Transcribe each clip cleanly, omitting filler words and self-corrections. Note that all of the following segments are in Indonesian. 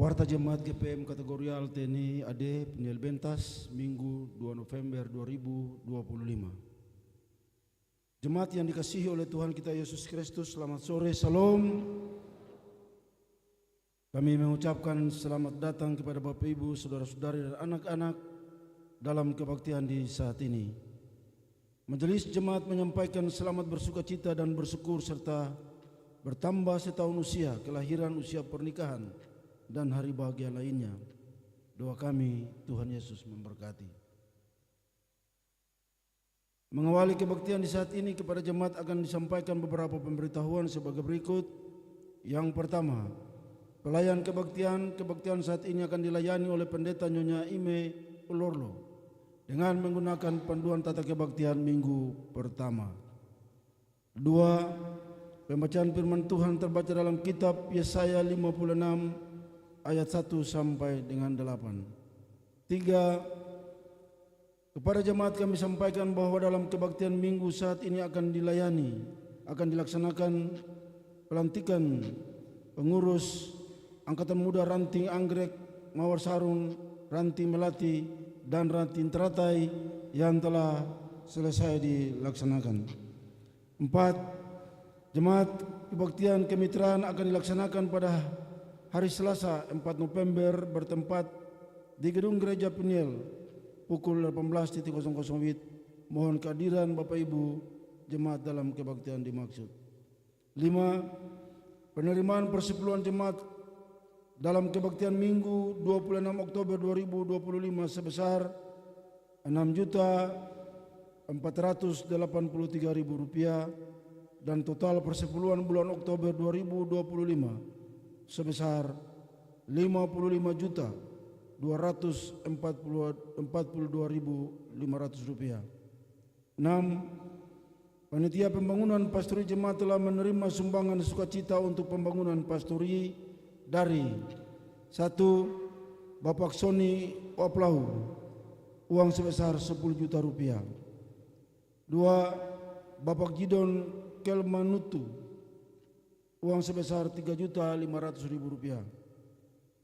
Warta Jemaat GPM Kategorial TNI AD Penil Bentas Minggu 2 November 2025. Jemaat yang dikasihi oleh Tuhan kita Yesus Kristus, selamat sore, salam. Kami mengucapkan selamat datang kepada Bapak Ibu, saudara-saudari dan anak-anak dalam kebaktian di saat ini. Majelis Jemaat menyampaikan selamat bersukacita dan bersyukur serta bertambah setahun usia, kelahiran, usia pernikahan, dan hari bahagia lainnya. Doa kami, Tuhan Yesus memberkati. Mengawali kebaktian di saat ini, kepada jemaat akan disampaikan beberapa pemberitahuan sebagai berikut. Yang pertama, pelayan kebaktian saat ini akan dilayani oleh Pendeta Nyonya Ime Ulorlo dengan menggunakan panduan tata kebaktian minggu pertama. Dua, pembacaan firman Tuhan terbaca dalam kitab Yesaya 56 ayat 1 sampai dengan 8. 3. Kepada jemaat kami sampaikan bahwa dalam kebaktian minggu saat ini akan dilaksanakan pelantikan pengurus Angkatan Muda Ranting Anggrek, Mawar Sarung, Ranting Melati, dan Ranting Teratai yang telah selesai dilaksanakan. 4. Jemaat kebaktian kemitraan akan dilaksanakan pada hari Selasa 4 November bertempat di Gedung Gereja Penil pukul 18.00 WIB. Mohon kehadiran Bapak Ibu jemaat dalam kebaktian dimaksud. 5. Penerimaan persepuluhan jemaat dalam kebaktian Minggu 26 Oktober 2025 sebesar Rp6.483.000 dan total persepuluhan bulan Oktober 2025 sebesar Rp5.242.500. 6. Panitia pembangunan pastori jemaat telah menerima sumbangan sukacita untuk pembangunan pastori dari 1. Bapak Sony Oplahu, uang sebesar Rp10 juta. 2. Bapak Gidon Kelmanutu, uang sebesar Rp3.500.000.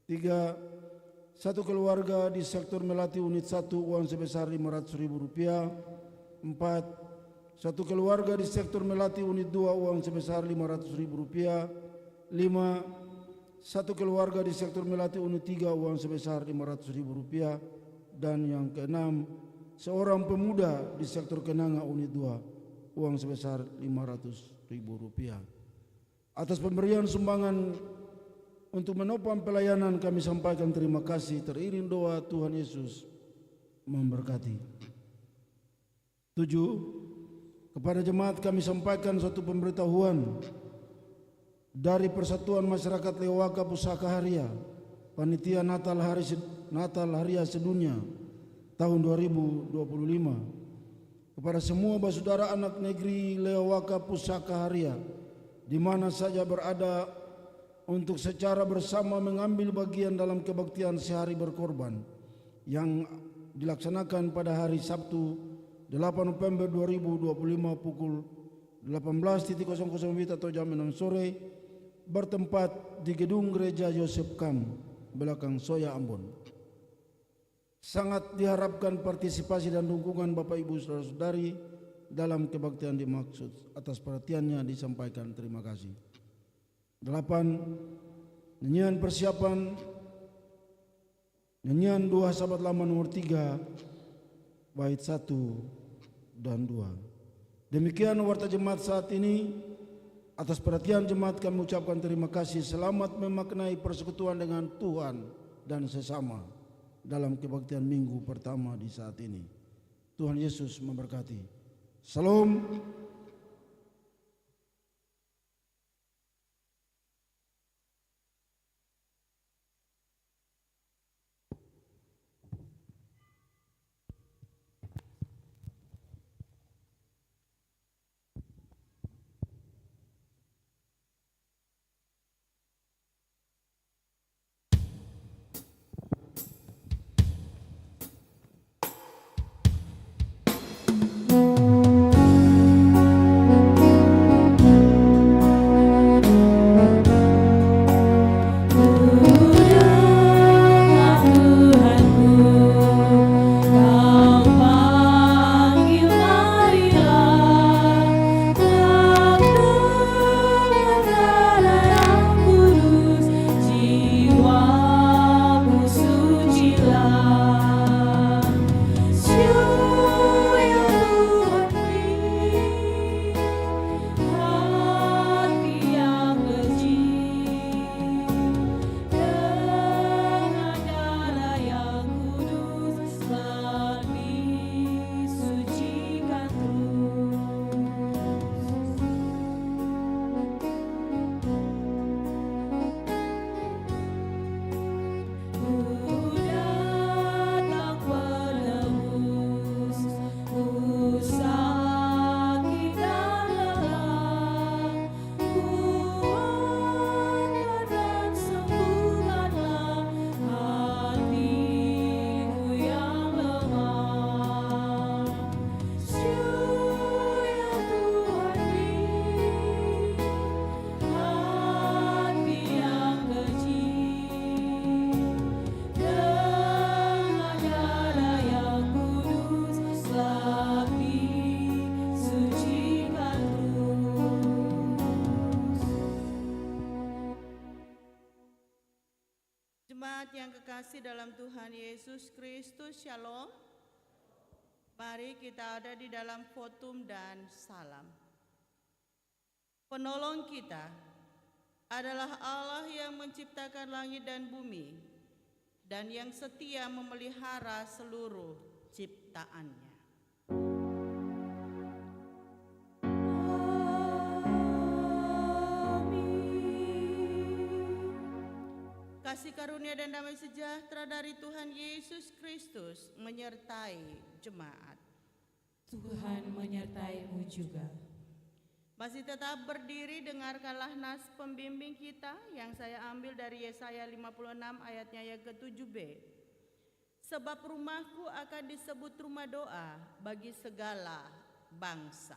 3. Satu keluarga di sektor Melati unit 1, uang sebesar Rp500.000. 4. Satu keluarga di sektor Melati unit 2, uang sebesar Rp500.000. 5. Satu keluarga di sektor Melati unit 3, uang sebesar Rp500.000. Dan yang keenam, seorang pemuda di sektor Kenanga unit 2, uang sebesar Rp500.000. Atas pemberian sumbangan untuk menopang pelayanan kami sampaikan terima kasih, teriring doa. Tuhan Yesus memberkati. 7. Kepada jemaat kami sampaikan suatu pemberitahuan dari Persatuan Masyarakat Lewaka Pusaka Haria, Panitia Natal Haria Sedunia tahun 2025. Kepada semua saudara anak negeri Lewaka Pusaka Haria di mana saja berada, untuk secara bersama mengambil bagian dalam kebaktian sehari berkorban yang dilaksanakan pada hari Sabtu 8 November 2025 pukul 18.00 WIB atau jam 6 sore bertempat di Gedung Gereja Yosef Kam, belakang Soya Ambon. Sangat diharapkan partisipasi dan dukungan Bapak Ibu saudara-saudari dalam kebaktian dimaksud. Atas perhatiannya disampaikan terima kasih. 8. Nyanyian persiapan nyanyian Doa Sahabat Lama nomor 3 bait 1 dan 2. Demikian warta jemaat saat ini. Atas perhatian jemaat kami ucapkan terima kasih. Selamat memaknai persekutuan dengan Tuhan dan sesama dalam kebaktian minggu pertama di saat ini. Tuhan Yesus memberkati. Salam. Jemaat yang kekasih dalam Tuhan Yesus Kristus, Shalom. Mari kita ada di dalam votum dan salam. Penolong kita adalah Allah yang menciptakan langit dan bumi dan yang setia memelihara seluruh ciptaannya. Kasih karunia dan damai sejahtera dari Tuhan Yesus Kristus menyertai jemaat. Tuhan menyertai-Mu juga. Masih tetap berdiri, dengarkanlah nas pembimbing kita yang saya ambil dari Yesaya 56 ayatnya yang ke-7b. Sebab rumahku akan disebut rumah doa bagi segala bangsa.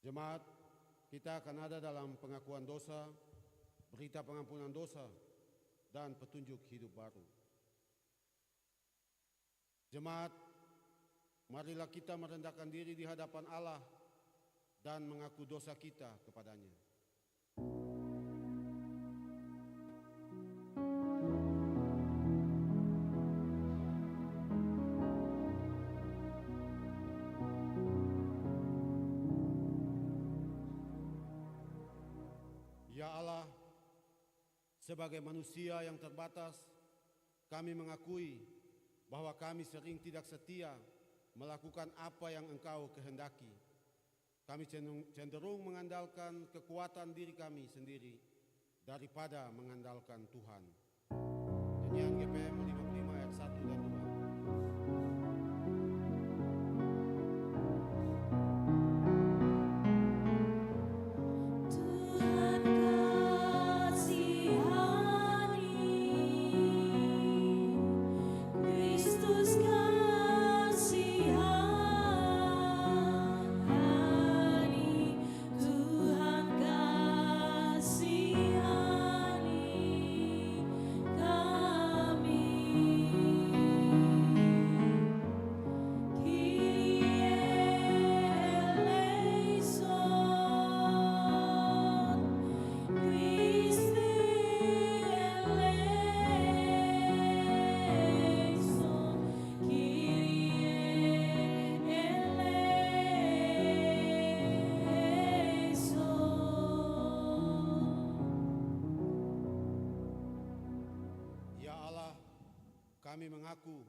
Jemaat, kita akan ada dalam pengakuan dosa, berita pengampunan dosa, dan petunjuk hidup baru. Jemaat, marilah kita merendahkan diri di hadapan Allah dan mengaku dosa kita kepadanya. Ya Allah, sebagai manusia yang terbatas, kami mengakui bahwa kami sering tidak setia melakukan apa yang Engkau kehendaki. Kami cenderung mengandalkan kekuatan diri kami sendiri daripada mengandalkan Tuhan. Nyanyian GPM 55 ayat 1 dan 2. mengaku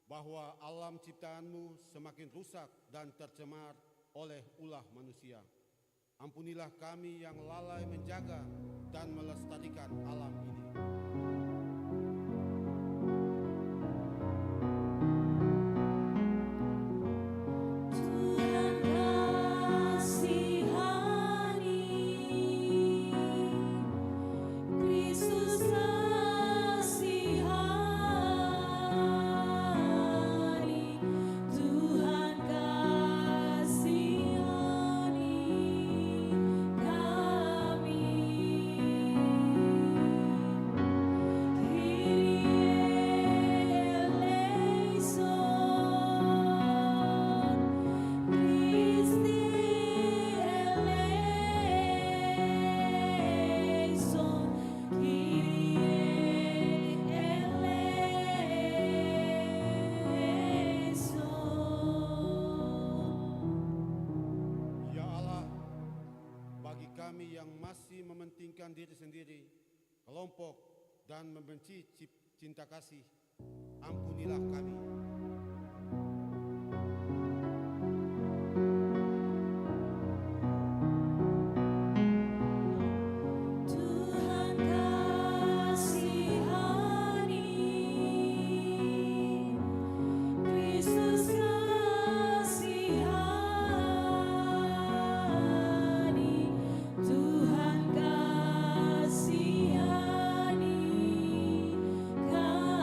bahwa alam ciptaanmu semakin rusak dan tercemar oleh ulah manusia. Ampunilah kami yang lalai menjaga dan melestarikan alam ini. Tuhan kasihani, Kristus kasihani, Tuhan kasihani kami. Ya Allah, bagi kami yang masih mementingkan diri sendiri, kelompok, dan membenci cinta kasih, ampunilah kami. Tuhan kasihani, Kristus kasihani, Tuhan kasihani kami.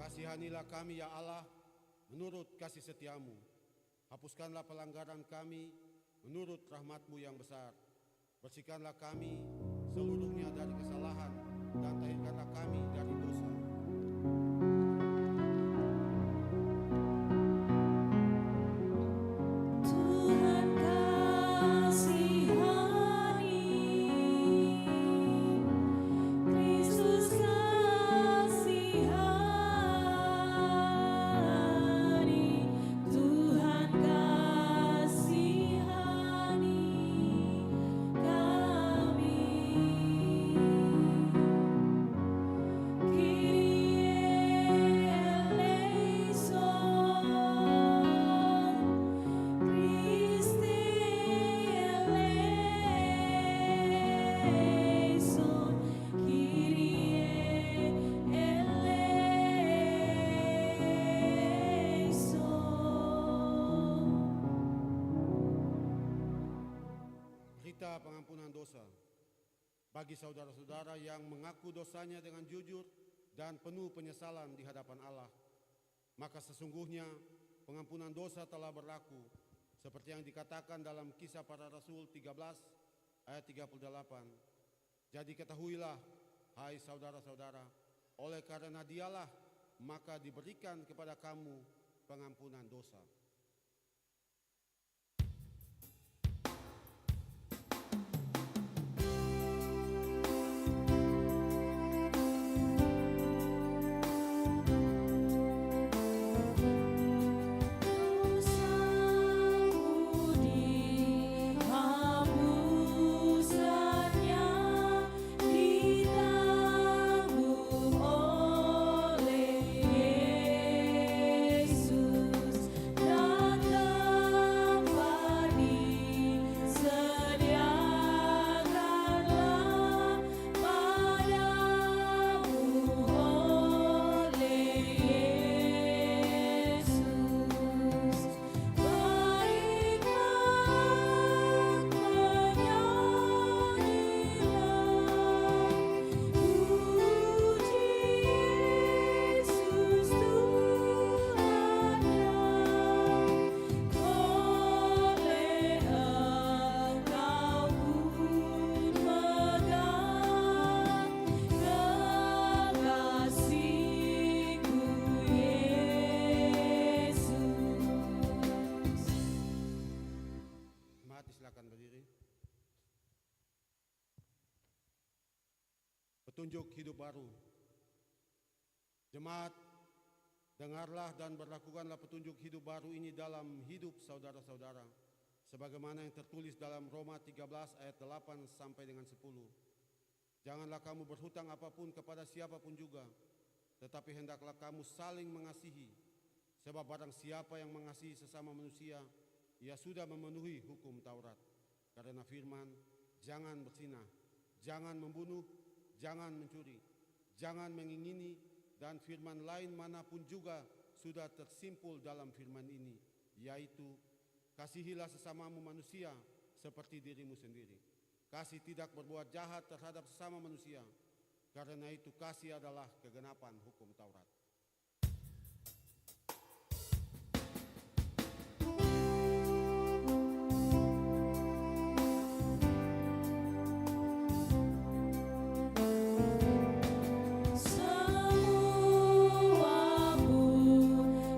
Kasihanilah kami ya Allah, menurut kasih setiamu. Hapuskanlah pelanggaran kami menurut rahmat-Mu yang besar. Bersihkanlah kami seluruhnya dari kesalahan dan tahirkanlah kami dari dosa. Tuhan kasihani, Kristus kasihani, Tuhan kasihani kami. Berita pengampunan dosa. Bagi saudara-saudara yang mengaku dosanya dengan jujur dan penuh penyesalan di hadapan Allah, maka sesungguhnya pengampunan dosa telah berlaku seperti yang dikatakan dalam Kisah Para Rasul 13 ayat 38. Jadi ketahuilah, hai saudara-saudara, oleh karena Dialah maka diberikan kepada kamu pengampunan dosa. Yesus hati silakan berdiri. Petunjuk hidup baru. Jemaat, dengarlah dan berlakukanlah petunjuk hidup baru ini dalam hidup saudara-saudara, sebagaimana yang tertulis dalam Roma 13 ayat 8 sampai dengan 10. Janganlah kamu berhutang apapun kepada siapapun juga, tetapi hendaklah kamu saling mengasihi, sebab barang siapa yang mengasihi sesama manusia, ia sudah memenuhi hukum Taurat. Karena firman, jangan berzinah, jangan membunuh, jangan mencuri, jangan mengingini, dan firman lain manapun juga sudah tersimpul dalam firman ini, yaitu kasihilah sesamamu manusia seperti dirimu sendiri. Kasih tidak berbuat jahat terhadap sesama manusia, karena itu kasih adalah kegenapan hukum Taurat. Semuamu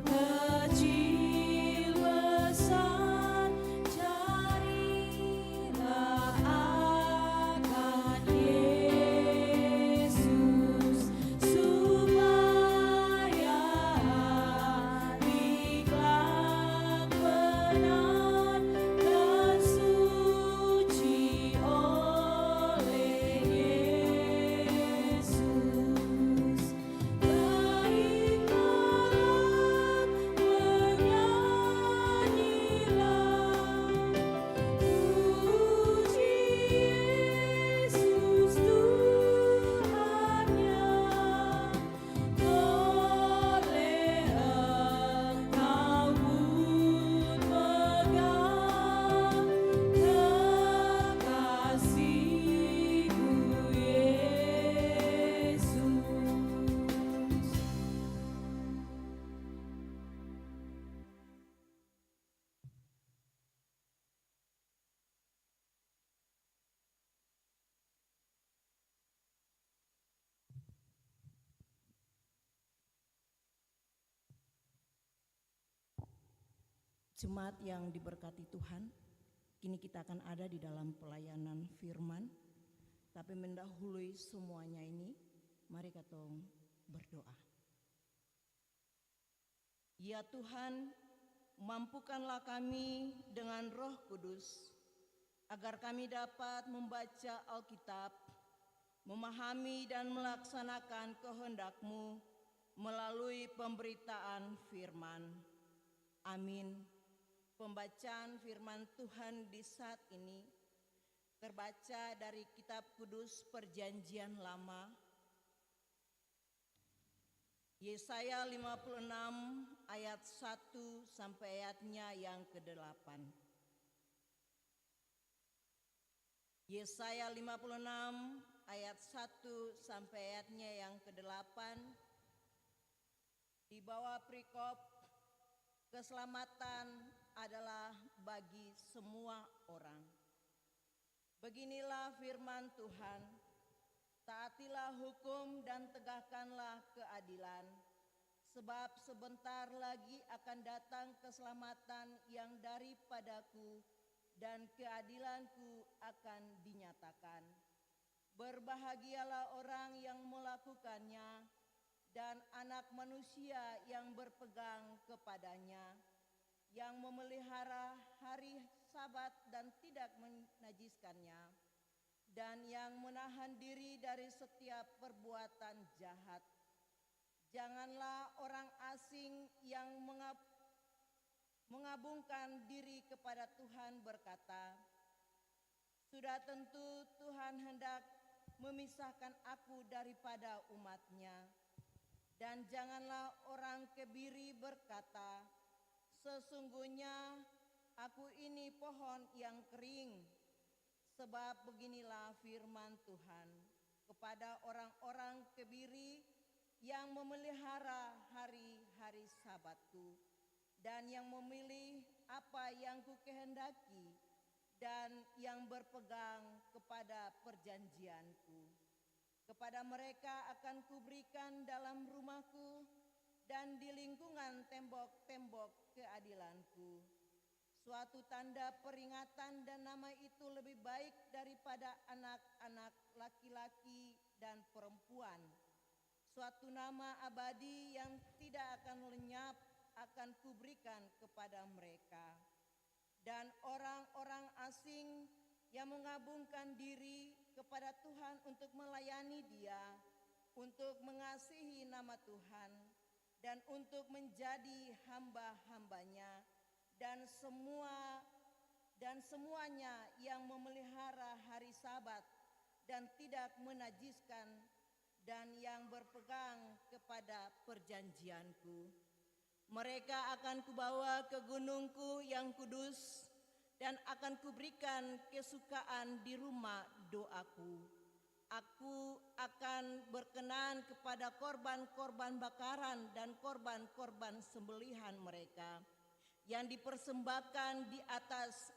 kecil besar, carilah akan Yesus supaya hari kelak benar dan suci oleh Yesus. Baiklah, bernyanyilah, puji Yesus Tuhannya. Boleh engkau pun pegang kekasihku Yesus. Jemaat yang diberkati Tuhan, kini kita akan ada di dalam pelayanan firman. Tapi mendahului semuanya ini, mari kita berdoa. Ya Tuhan, mampukanlah kami dengan Roh Kudus, agar kami dapat membaca Alkitab, memahami dan melaksanakan kehendak-Mu melalui pemberitaan firman. Amin. Pembacaan firman Tuhan di saat ini terbaca dari Kitab Kudus Perjanjian Lama, Yesaya 56 ayat 1 sampai ayatnya yang ke-8. Yesaya 56 ayat 1 sampai ayatnya yang ke-8 di bawah perikop keselamatan adalah bagi semua orang. Beginilah firman Tuhan, taatilah hukum dan tegakkanlah keadilan, sebab sebentar lagi akan datang keselamatan yang daripadaku dan keadilanku akan dinyatakan. Berbahagialah orang yang melakukannya dan anak manusia yang berpegang kepadanya, yang memelihara hari Sabat dan tidak menajiskannya, dan yang menahan diri dari setiap perbuatan jahat. Janganlah orang asing yang mengabungkan diri kepada Tuhan berkata, sudah tentu Tuhan hendak memisahkan aku daripada umat-Nya. Dan janganlah orang kebiri berkata, sesungguhnya aku ini pohon yang kering. Sebab beginilah firman Tuhan kepada orang-orang kebiri yang memelihara hari-hari Sabatku dan yang memilih apa yang kukehendaki dan yang berpegang kepada perjanjianku. Kepada mereka akan kuberikan dalam rumahku dan di lingkungan tembok-tembok keadilanku suatu tanda peringatan, dan nama itu lebih baik daripada anak-anak laki-laki dan perempuan. Suatu nama abadi yang tidak akan lenyap akan kuberikan kepada mereka. Dan orang-orang asing yang mengabungkan diri kepada Tuhan untuk melayani Dia, untuk mengasihi nama Tuhan, dan untuk menjadi hamba-hambanya, dan semuanya yang memelihara hari Sabat dan tidak menajiskan, dan yang berpegang kepada perjanjianku. Mereka akan kubawa ke gunungku yang kudus, dan akan kuberikan kesukaan di rumah doaku. Aku akan berkenan kepada korban-korban bakaran dan korban-korban sembelihan mereka yang dipersembahkan di atas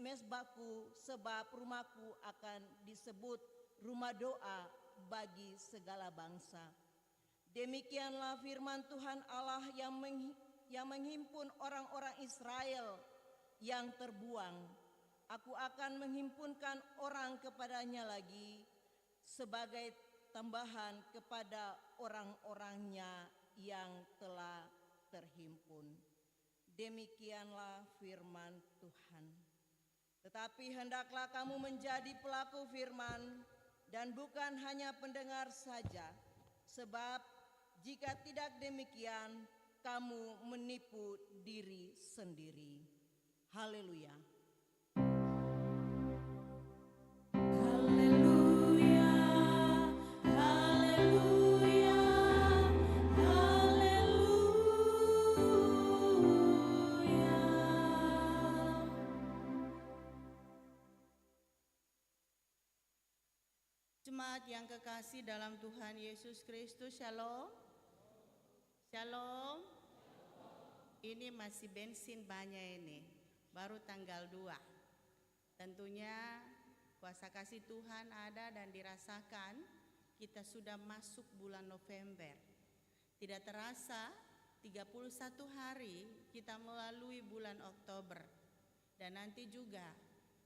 mezbahku, sebab rumahku akan disebut rumah doa bagi segala bangsa. Demikianlah firman Tuhan Allah yang menghimpun orang-orang Israel yang terbuang. Aku akan menghimpunkan orang kepadanya lagi sebagai tambahan kepada orang-orangnya yang telah terhimpun. Demikianlah firman Tuhan. Tetapi hendaklah kamu menjadi pelaku firman dan bukan hanya pendengar saja, sebab jika tidak demikian, kamu menipu diri sendiri. Haleluya. Haleluya, haleluya, haleluya. Jemaat yang kekasih dalam Tuhan Yesus Kristus, Shalom. Shalom. Ini masih bensin banyak ini, baru tanggal 2. Tentunya kuasa kasih Tuhan ada dan dirasakan, kita sudah masuk bulan November. Tidak terasa 31 hari kita melalui bulan Oktober, dan nanti juga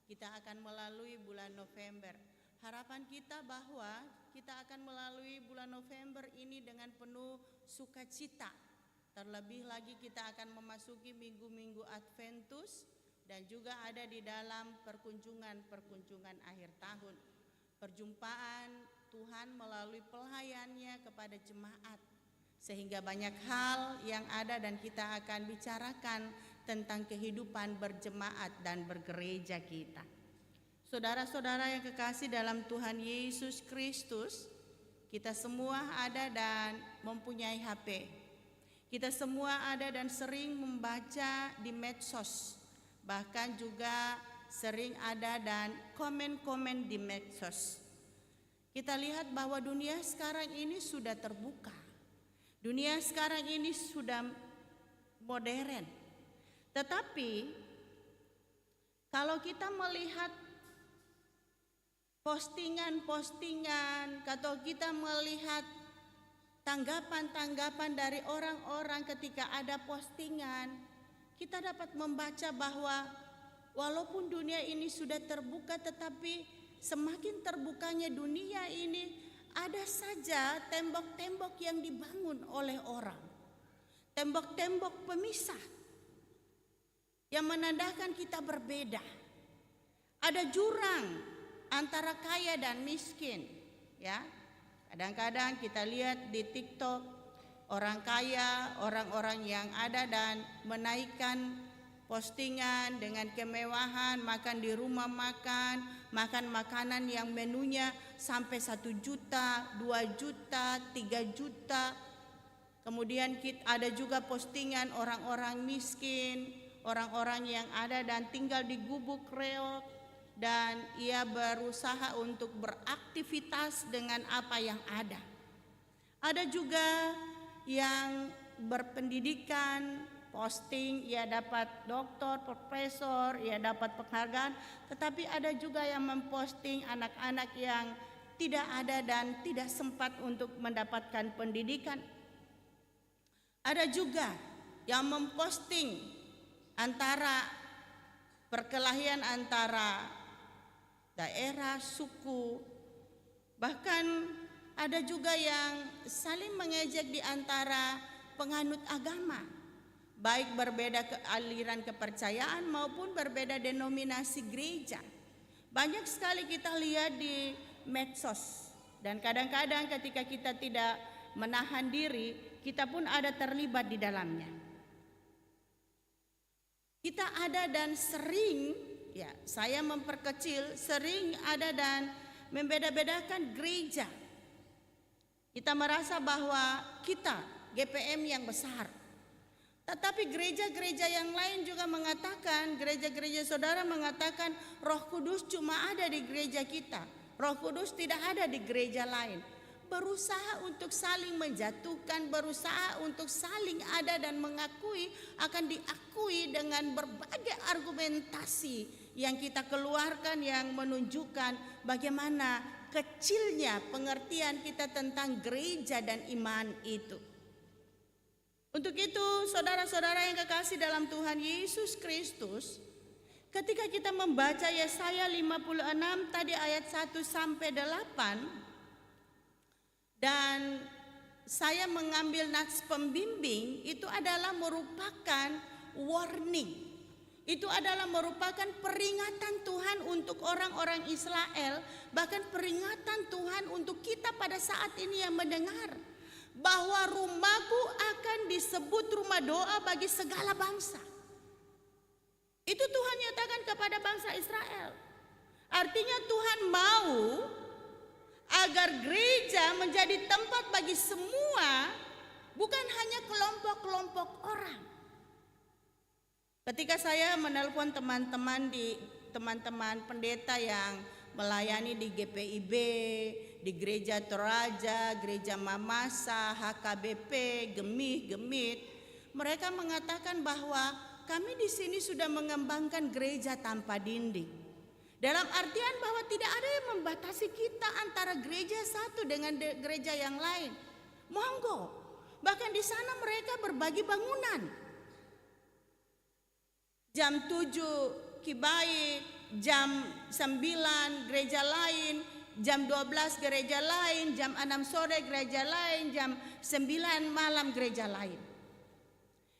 kita akan melalui bulan November. Harapan kita bahwa kita akan melalui bulan November ini dengan penuh sukacita. Terlebih lagi kita akan memasuki minggu-minggu Adventus dan juga ada di dalam perkunjungan akhir tahun. Perjumpaan Tuhan melalui pelayannya kepada jemaat. Sehingga banyak hal yang ada dan kita akan bicarakan tentang kehidupan berjemaat dan bergereja kita. Saudara-saudara yang kekasih dalam Tuhan Yesus Kristus, kita semua ada dan mempunyai HP. Kita semua ada dan sering membaca di medsos. Bahkan juga sering ada dan komen-komen di medsos. Kita lihat bahwa dunia sekarang ini sudah terbuka. Dunia sekarang ini sudah modern. Tetapi kalau kita melihat postingan-postingan, atau kita melihat tanggapan-tanggapan dari orang-orang ketika ada postingan, kita dapat membaca bahwa walaupun dunia ini sudah terbuka, tetapi semakin terbukanya dunia ini, ada saja tembok-tembok yang dibangun oleh orang. Tembok-tembok pemisah yang menandakan kita berbeda. Ada jurang antara kaya dan miskin, ya. Kadang-kadang kita lihat di TikTok orang kaya, orang-orang yang ada dan menaikkan postingan dengan kemewahan, makan di rumah makan makanan yang menunya sampai 1 juta, 2 juta, 3 juta. Kemudian ada juga postingan orang-orang miskin, orang-orang yang ada dan tinggal di gubuk reok, dan ia berusaha untuk beraktivitas dengan apa yang ada. Ada juga yang berpendidikan, posting, ia dapat doktor, profesor, ia dapat penghargaan. Tetapi ada juga yang memposting anak-anak yang tidak ada dan tidak sempat untuk mendapatkan pendidikan. Ada juga yang memposting antara perkelahian antara daerah, suku, bahkan ada juga yang saling mengejek di antara penganut agama, baik berbeda aliran kepercayaan maupun berbeda denominasi gereja. Banyak sekali kita lihat di medsos, dan kadang-kadang ketika kita tidak menahan diri, kita pun ada terlibat di dalamnya. Kita ada dan sering, ya saya memperkecil, sering ada dan membeda-bedakan gereja. Kita merasa bahwa kita GPM yang besar. Tetapi gereja-gereja yang lain juga mengatakan, gereja-gereja saudara mengatakan Roh Kudus cuma ada di gereja kita. Roh Kudus tidak ada di gereja lain. Berusaha untuk saling menjatuhkan, berusaha untuk saling ada dan mengakui, akan diakui dengan berbagai argumentasi yang kita keluarkan yang menunjukkan bagaimana kecilnya pengertian kita tentang gereja dan iman itu. Untuk itu, saudara-saudara yang kekasih dalam Tuhan Yesus Kristus, ketika kita membaca Yesaya 56 tadi ayat 1 sampai 8, dan saya mengambil nats pembimbing, itu adalah merupakan warning. Itu adalah merupakan peringatan Tuhan untuk orang-orang Israel, bahkan peringatan Tuhan untuk kita pada saat ini yang mendengar, bahwa rumahku akan disebut rumah doa bagi segala bangsa. Itu Tuhan nyatakan kepada bangsa Israel. Artinya Tuhan mau agar gereja menjadi tempat bagi semua, bukan hanya kelompok-kelompok orang. Ketika saya menelpon teman-teman pendeta yang melayani di GPIB, di Gereja Toraja, Gereja Mamasa, HKBP, Gemih, mereka mengatakan bahwa kami di sini sudah mengembangkan gereja tanpa dinding. Dalam artian bahwa tidak ada yang membatasi kita antara gereja satu dengan gereja yang lain. Monggo, bahkan di sana mereka berbagi bangunan. Jam 7 Kibait, jam 9 gereja lain, jam 12 gereja lain, jam 6 sore gereja lain, jam 9 malam gereja lain.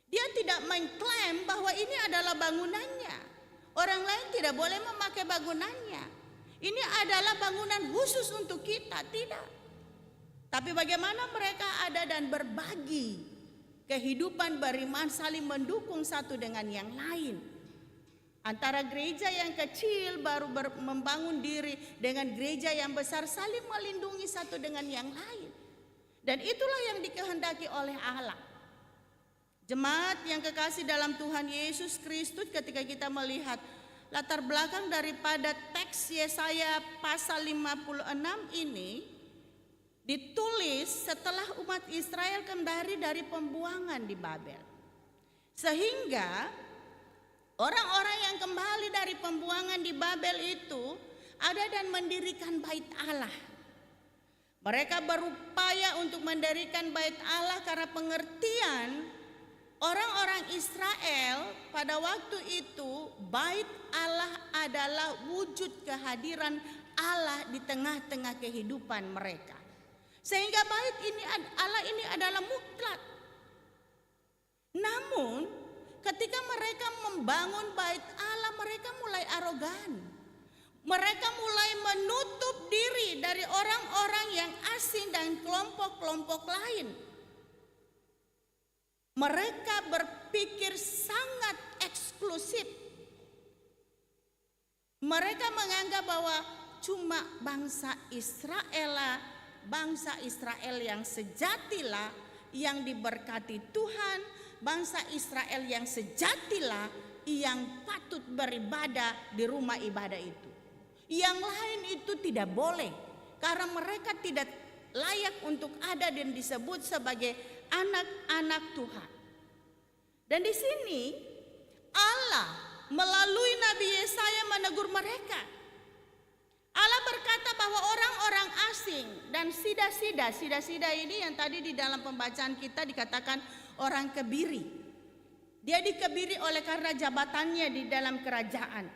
Dia tidak mengklaim bahwa ini adalah bangunannya. Orang lain tidak boleh memakai bangunannya. Ini adalah bangunan khusus untuk kita, tidak. Tapi bagaimana mereka ada dan berbagi kehidupan beriman, saling mendukung satu dengan yang lain. Antara gereja yang kecil baru membangun diri dengan gereja yang besar, saling melindungi satu dengan yang lain. Dan itulah yang dikehendaki oleh Allah. Jemaat yang kekasih dalam Tuhan Yesus Kristus, ketika kita melihat latar belakang daripada teks Yesaya pasal 56 ini ditulis setelah umat Israel kembali dari pembuangan di Babel. Sehingga orang-orang yang kembali dari pembuangan di Babel itu ada dan mendirikan bait Allah. Mereka berupaya untuk mendirikan bait Allah karena pengertian orang-orang Israel pada waktu itu, bait Allah adalah wujud kehadiran Allah di tengah-tengah kehidupan mereka. Sehingga bait ini Allah ini adalah mutlak. Namun ketika mereka membangun bait Allah, mereka mulai arogan. Mereka mulai menutup diri dari orang-orang yang asing dan kelompok-kelompok lain. Mereka berpikir sangat eksklusif. Mereka menganggap bahwa cuma bangsa Israel yang sejatilah yang diberkati Tuhan, bangsa Israel yang sejatilah yang patut beribadah di rumah ibadah itu. Yang lain itu tidak boleh, karena mereka tidak layak untuk ada dan disebut sebagai anak-anak Tuhan. Dan di sini Allah melalui Nabi Yesaya menegur mereka. Allah berkata bahwa orang-orang asing dan sida-sida ini yang tadi di dalam pembacaan kita dikatakan orang kebiri. Dia dikebiri oleh karena jabatannya di dalam kerajaan.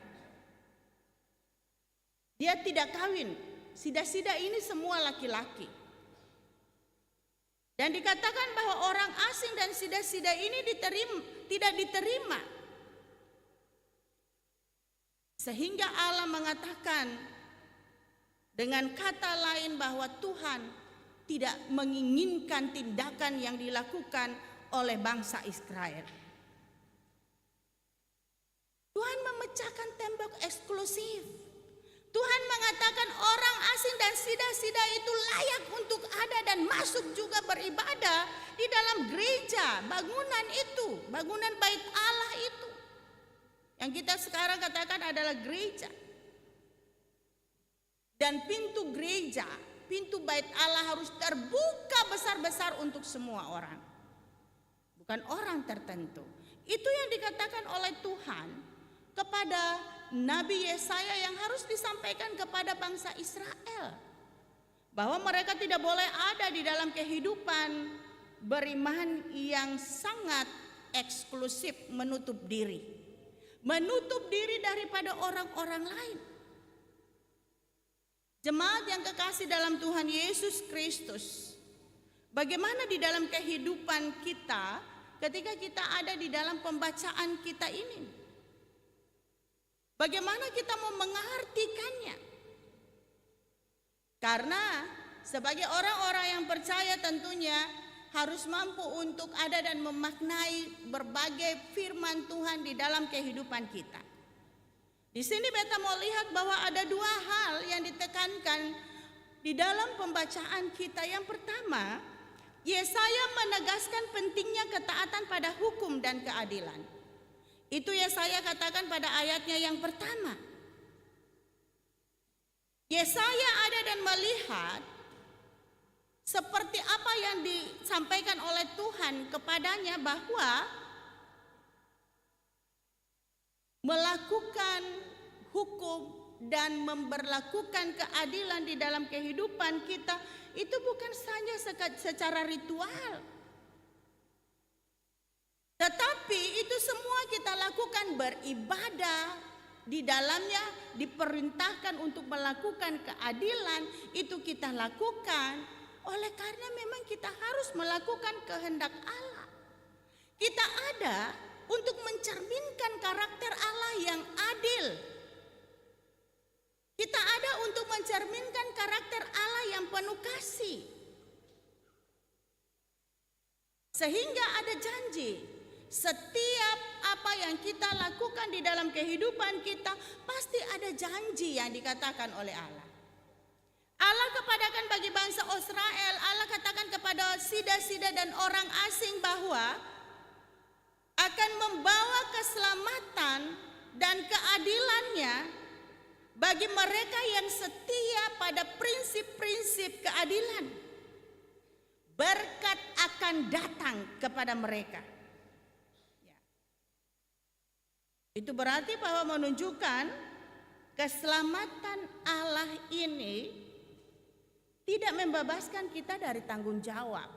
Dia tidak kawin. Sida-sida ini semua laki-laki. Dan dikatakan bahwa orang asing dan sida-sida ini tidak diterima. Sehingga Allah mengatakan dengan kata lain bahwa Tuhan tidak menginginkan tindakan yang dilakukan oleh bangsa Israel. Tuhan memecahkan tembok eksklusif. Tuhan mengatakan orang asing dan sida-sida itu layak untuk ada dan masuk juga beribadah di dalam gereja, bangunan itu, bangunan bait Allah itu. Yang kita sekarang katakan adalah gereja. Dan pintu gereja, pintu bait Allah harus terbuka besar-besar untuk semua orang. Bukan orang tertentu. Itu yang dikatakan oleh Tuhan kepada Nabi Yesaya yang harus disampaikan kepada bangsa Israel. Bahwa mereka tidak boleh ada di dalam kehidupan beriman yang sangat eksklusif, menutup diri. Menutup diri daripada orang-orang lain. Jemaat yang kekasih dalam Tuhan Yesus Kristus, bagaimana di dalam kehidupan kita ketika kita ada di dalam pembacaan kita ini? Bagaimana kita mau mengartikannya? Karena sebagai orang-orang yang percaya tentunya harus mampu untuk ada dan memaknai berbagai firman Tuhan di dalam kehidupan kita. Di sini beta mau lihat bahwa ada dua hal yang ditekankan di dalam pembacaan kita. Yang pertama, Yesaya menegaskan pentingnya ketaatan pada hukum dan keadilan. Itu Yesaya katakan pada ayatnya yang pertama. Yesaya ada dan melihat seperti apa yang disampaikan oleh Tuhan kepadanya bahwa melakukan hukum dan memberlakukan keadilan di dalam kehidupan kita itu bukan saja secara ritual. Tetapi itu semua kita lakukan beribadah, di dalamnya diperintahkan untuk melakukan keadilan, itu kita lakukan oleh karena memang kita harus melakukan kehendak Allah. Kita ada untuk mencerminkan karakter Allah yang adil. Kita ada untuk mencerminkan karakter Allah yang penuh kasih. Sehingga ada janji, setiap apa yang kita lakukan di dalam kehidupan kita pasti ada janji yang dikatakan oleh Allah. Allah katakan bagi bangsa Israel, Allah katakan kepada sida-sida dan orang asing bahwa akan membawa keselamatan dan keadilannya bagi mereka yang setia pada prinsip-prinsip keadilan. Berkat akan datang kepada mereka. Ya. Itu berarti bahwa menunjukkan keselamatan Allah ini tidak membebaskan kita dari tanggung jawab.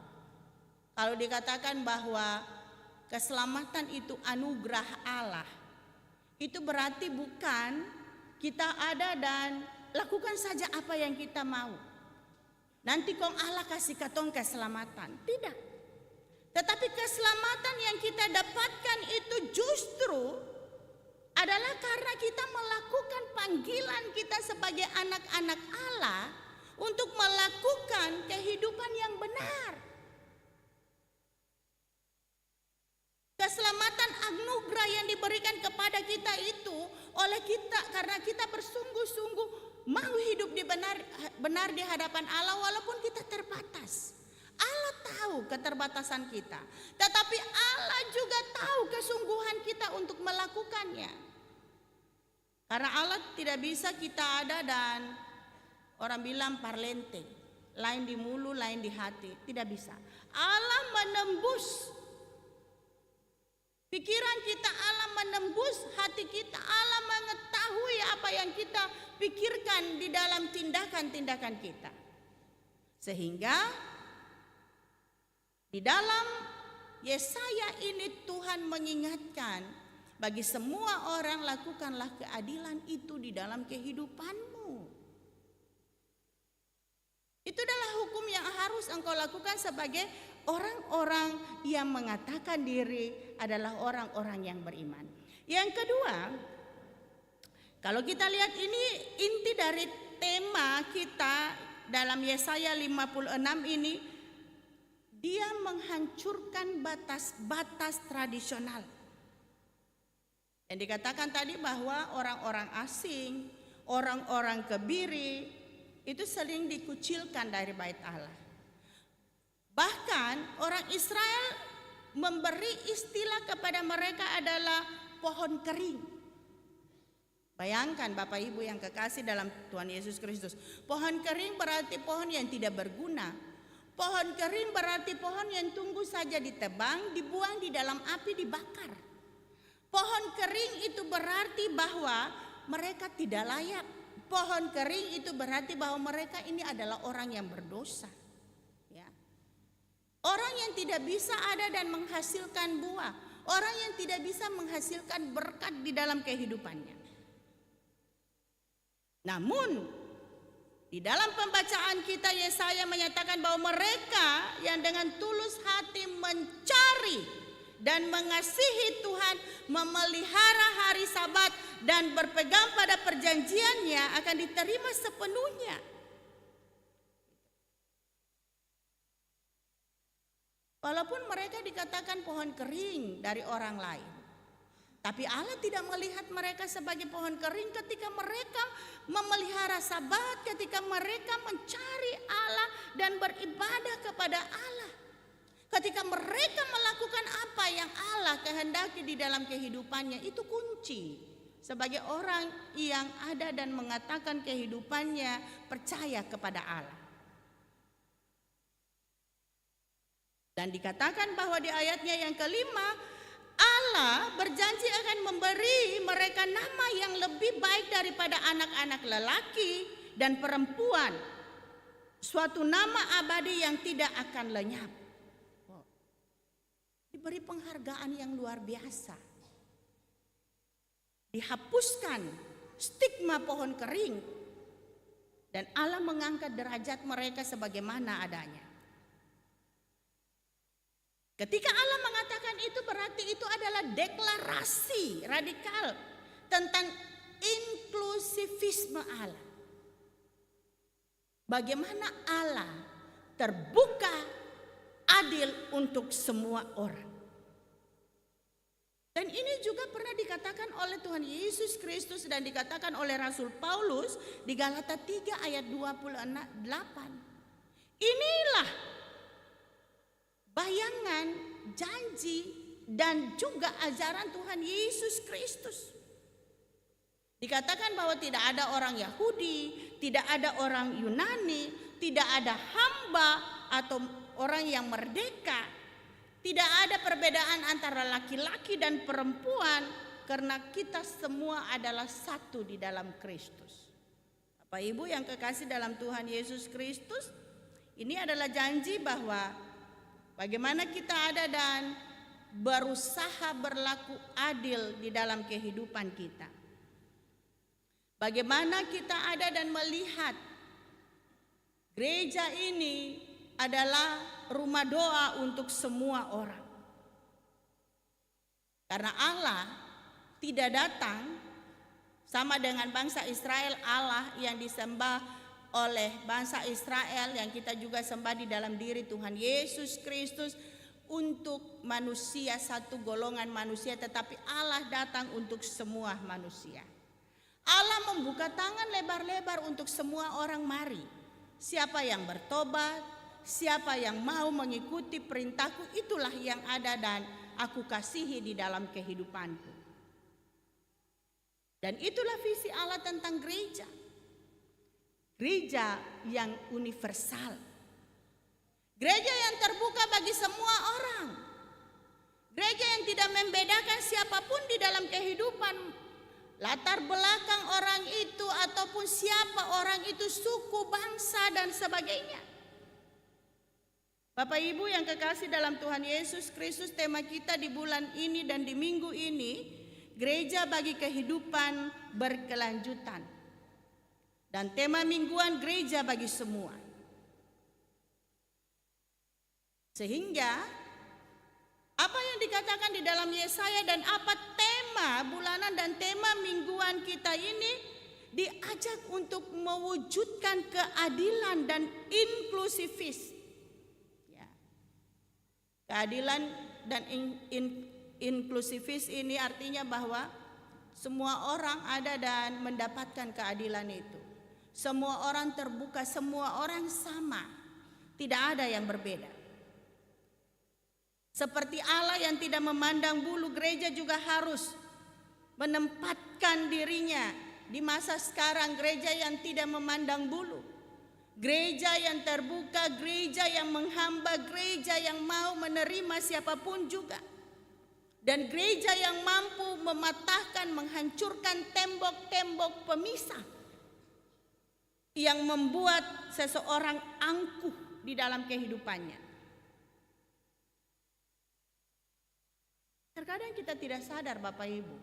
Kalau dikatakan bahwa keselamatan itu anugerah Allah, itu berarti bukan kita ada dan lakukan saja apa yang kita mau. Nanti kong Allah kasih katong keselamatan. Tidak. Tetapi keselamatan yang kita dapatkan itu justru adalah karena kita melakukan panggilan kita sebagai anak-anak Allah untuk melakukan kehidupan yang benar. Keselamatan anugerah yang diberikan kepada kita itu oleh kita karena kita bersungguh-sungguh mau hidup benar di hadapan Allah walaupun kita terbatas. Allah tahu keterbatasan kita, tetapi Allah juga tahu kesungguhan kita untuk melakukannya. Karena Allah tidak bisa kita ada dan orang bilang parlente, lain di mulut, lain di hati, tidak bisa. Allah menembus pikiran kita, Allah menembus hati kita, Allah mengetahui apa yang kita pikirkan di dalam tindakan-tindakan kita. Sehingga di dalam Yesaya ini Tuhan mengingatkan, bagi semua orang lakukanlah keadilan itu di dalam kehidupanmu. Itu adalah hukum yang harus engkau lakukan sebagai orang-orang yang mengatakan diri adalah orang-orang yang beriman. Yang kedua, kalau kita lihat ini inti dari tema kita dalam Yesaya 56 ini, dia menghancurkan batas-batas tradisional. Yang dikatakan tadi bahwa orang-orang asing, orang-orang kebiri itu sering dikucilkan dari bait Allah. Bahkan orang Israel memberi istilah kepada mereka adalah pohon kering. Bayangkan Bapak Ibu yang kekasih dalam Tuhan Yesus Kristus. Pohon kering berarti pohon yang tidak berguna. Pohon kering berarti pohon yang tunggu saja ditebang, dibuang di dalam api, dibakar. Pohon kering itu berarti bahwa mereka tidak layak. Pohon kering itu berarti bahwa mereka ini adalah orang yang berdosa. Ya. Orang yang tidak bisa ada dan menghasilkan buah. Orang yang tidak bisa menghasilkan berkat di dalam kehidupannya. Namun di dalam pembacaan kita Yesaya menyatakan bahwa mereka yang dengan tulus hati mencari dan mengasihi Tuhan, memelihara hari Sabat dan berpegang pada perjanjiannya akan diterima sepenuhnya. Walaupun mereka dikatakan pohon kering dari orang lain, tapi Allah tidak melihat mereka sebagai pohon kering ketika mereka memelihara Sabat, ketika mereka mencari Allah dan beribadah kepada Allah. Ketika mereka melakukan apa yang Allah kehendaki di dalam kehidupannya, itu kunci sebagai orang yang ada dan mengatakan kehidupannya percaya kepada Allah. Dan dikatakan bahwa di ayatnya yang kelima, Allah berjanji akan memberi mereka nama yang lebih baik daripada anak-anak lelaki dan perempuan, suatu nama abadi yang tidak akan lenyap. Diberi penghargaan yang luar biasa. Dihapuskan stigma pohon kering dan Allah mengangkat derajat mereka sebagaimana adanya. Ketika Allah mengatakan itu berarti itu adalah deklarasi radikal tentang inklusivisme Allah. Bagaimana Allah terbuka adil untuk semua orang. Dan ini juga pernah dikatakan oleh Tuhan Yesus Kristus dan dikatakan oleh Rasul Paulus di Galata 3 ayat 28. Inilah bayangan, janji, dan juga ajaran Tuhan Yesus Kristus. Dikatakan bahwa tidak ada orang Yahudi, tidak ada orang Yunani, tidak ada hamba atau orang yang merdeka. Tidak ada perbedaan antara laki-laki dan perempuan karena kita semua adalah satu di dalam Kristus. Bapak Ibu yang kekasih dalam Tuhan Yesus Kristus, ini adalah janji bahwa bagaimana kita ada dan berusaha berlaku adil di dalam kehidupan kita. Bagaimana kita ada dan melihat gereja ini adalah rumah doa untuk semua orang. Karena Allah tidak datang sama dengan bangsa Israel, Allah yang disembah oleh bangsa Israel yang kita juga sembah di dalam diri Tuhan Yesus Kristus untuk manusia, satu golongan manusia, tetapi Allah datang untuk semua manusia. Allah membuka tangan lebar-lebar untuk semua orang, mari. Siapa yang bertobat, siapa yang mau mengikuti perintahku, itulah yang ada dan aku kasihi di dalam kehidupanku. Dan itulah visi Allah tentang gereja. Gereja yang universal. Gereja yang terbuka bagi semua orang. Gereja yang tidak membedakan siapapun di dalam kehidupan, latar belakang orang itu ataupun siapa orang itu, suku, bangsa dan sebagainya. Bapak Ibu yang kekasih dalam Tuhan Yesus Kristus, tema kita di bulan ini dan di minggu ini, gereja bagi kehidupan berkelanjutan. Dan tema mingguan, gereja bagi semua. Sehingga apa yang dikatakan di dalam Yesaya dan apa tema bulanan dan tema mingguan kita ini diajak untuk mewujudkan keadilan dan inklusivis. Ya. Keadilan dan inklusivis ini artinya bahwa semua orang ada dan mendapatkan keadilan itu. Semua orang terbuka, semua orang sama. Tidak ada yang berbeda. Seperti Allah yang tidak memandang bulu, gereja juga harus menempatkan dirinya di masa sekarang, gereja yang tidak memandang bulu. Gereja yang terbuka, gereja yang menghamba, gereja yang mau menerima siapapun juga. Dan gereja yang mampu mematahkan, menghancurkan tembok-tembok pemisah yang membuat seseorang angkuh di dalam kehidupannya. Terkadang kita tidak sadar Bapak Ibu.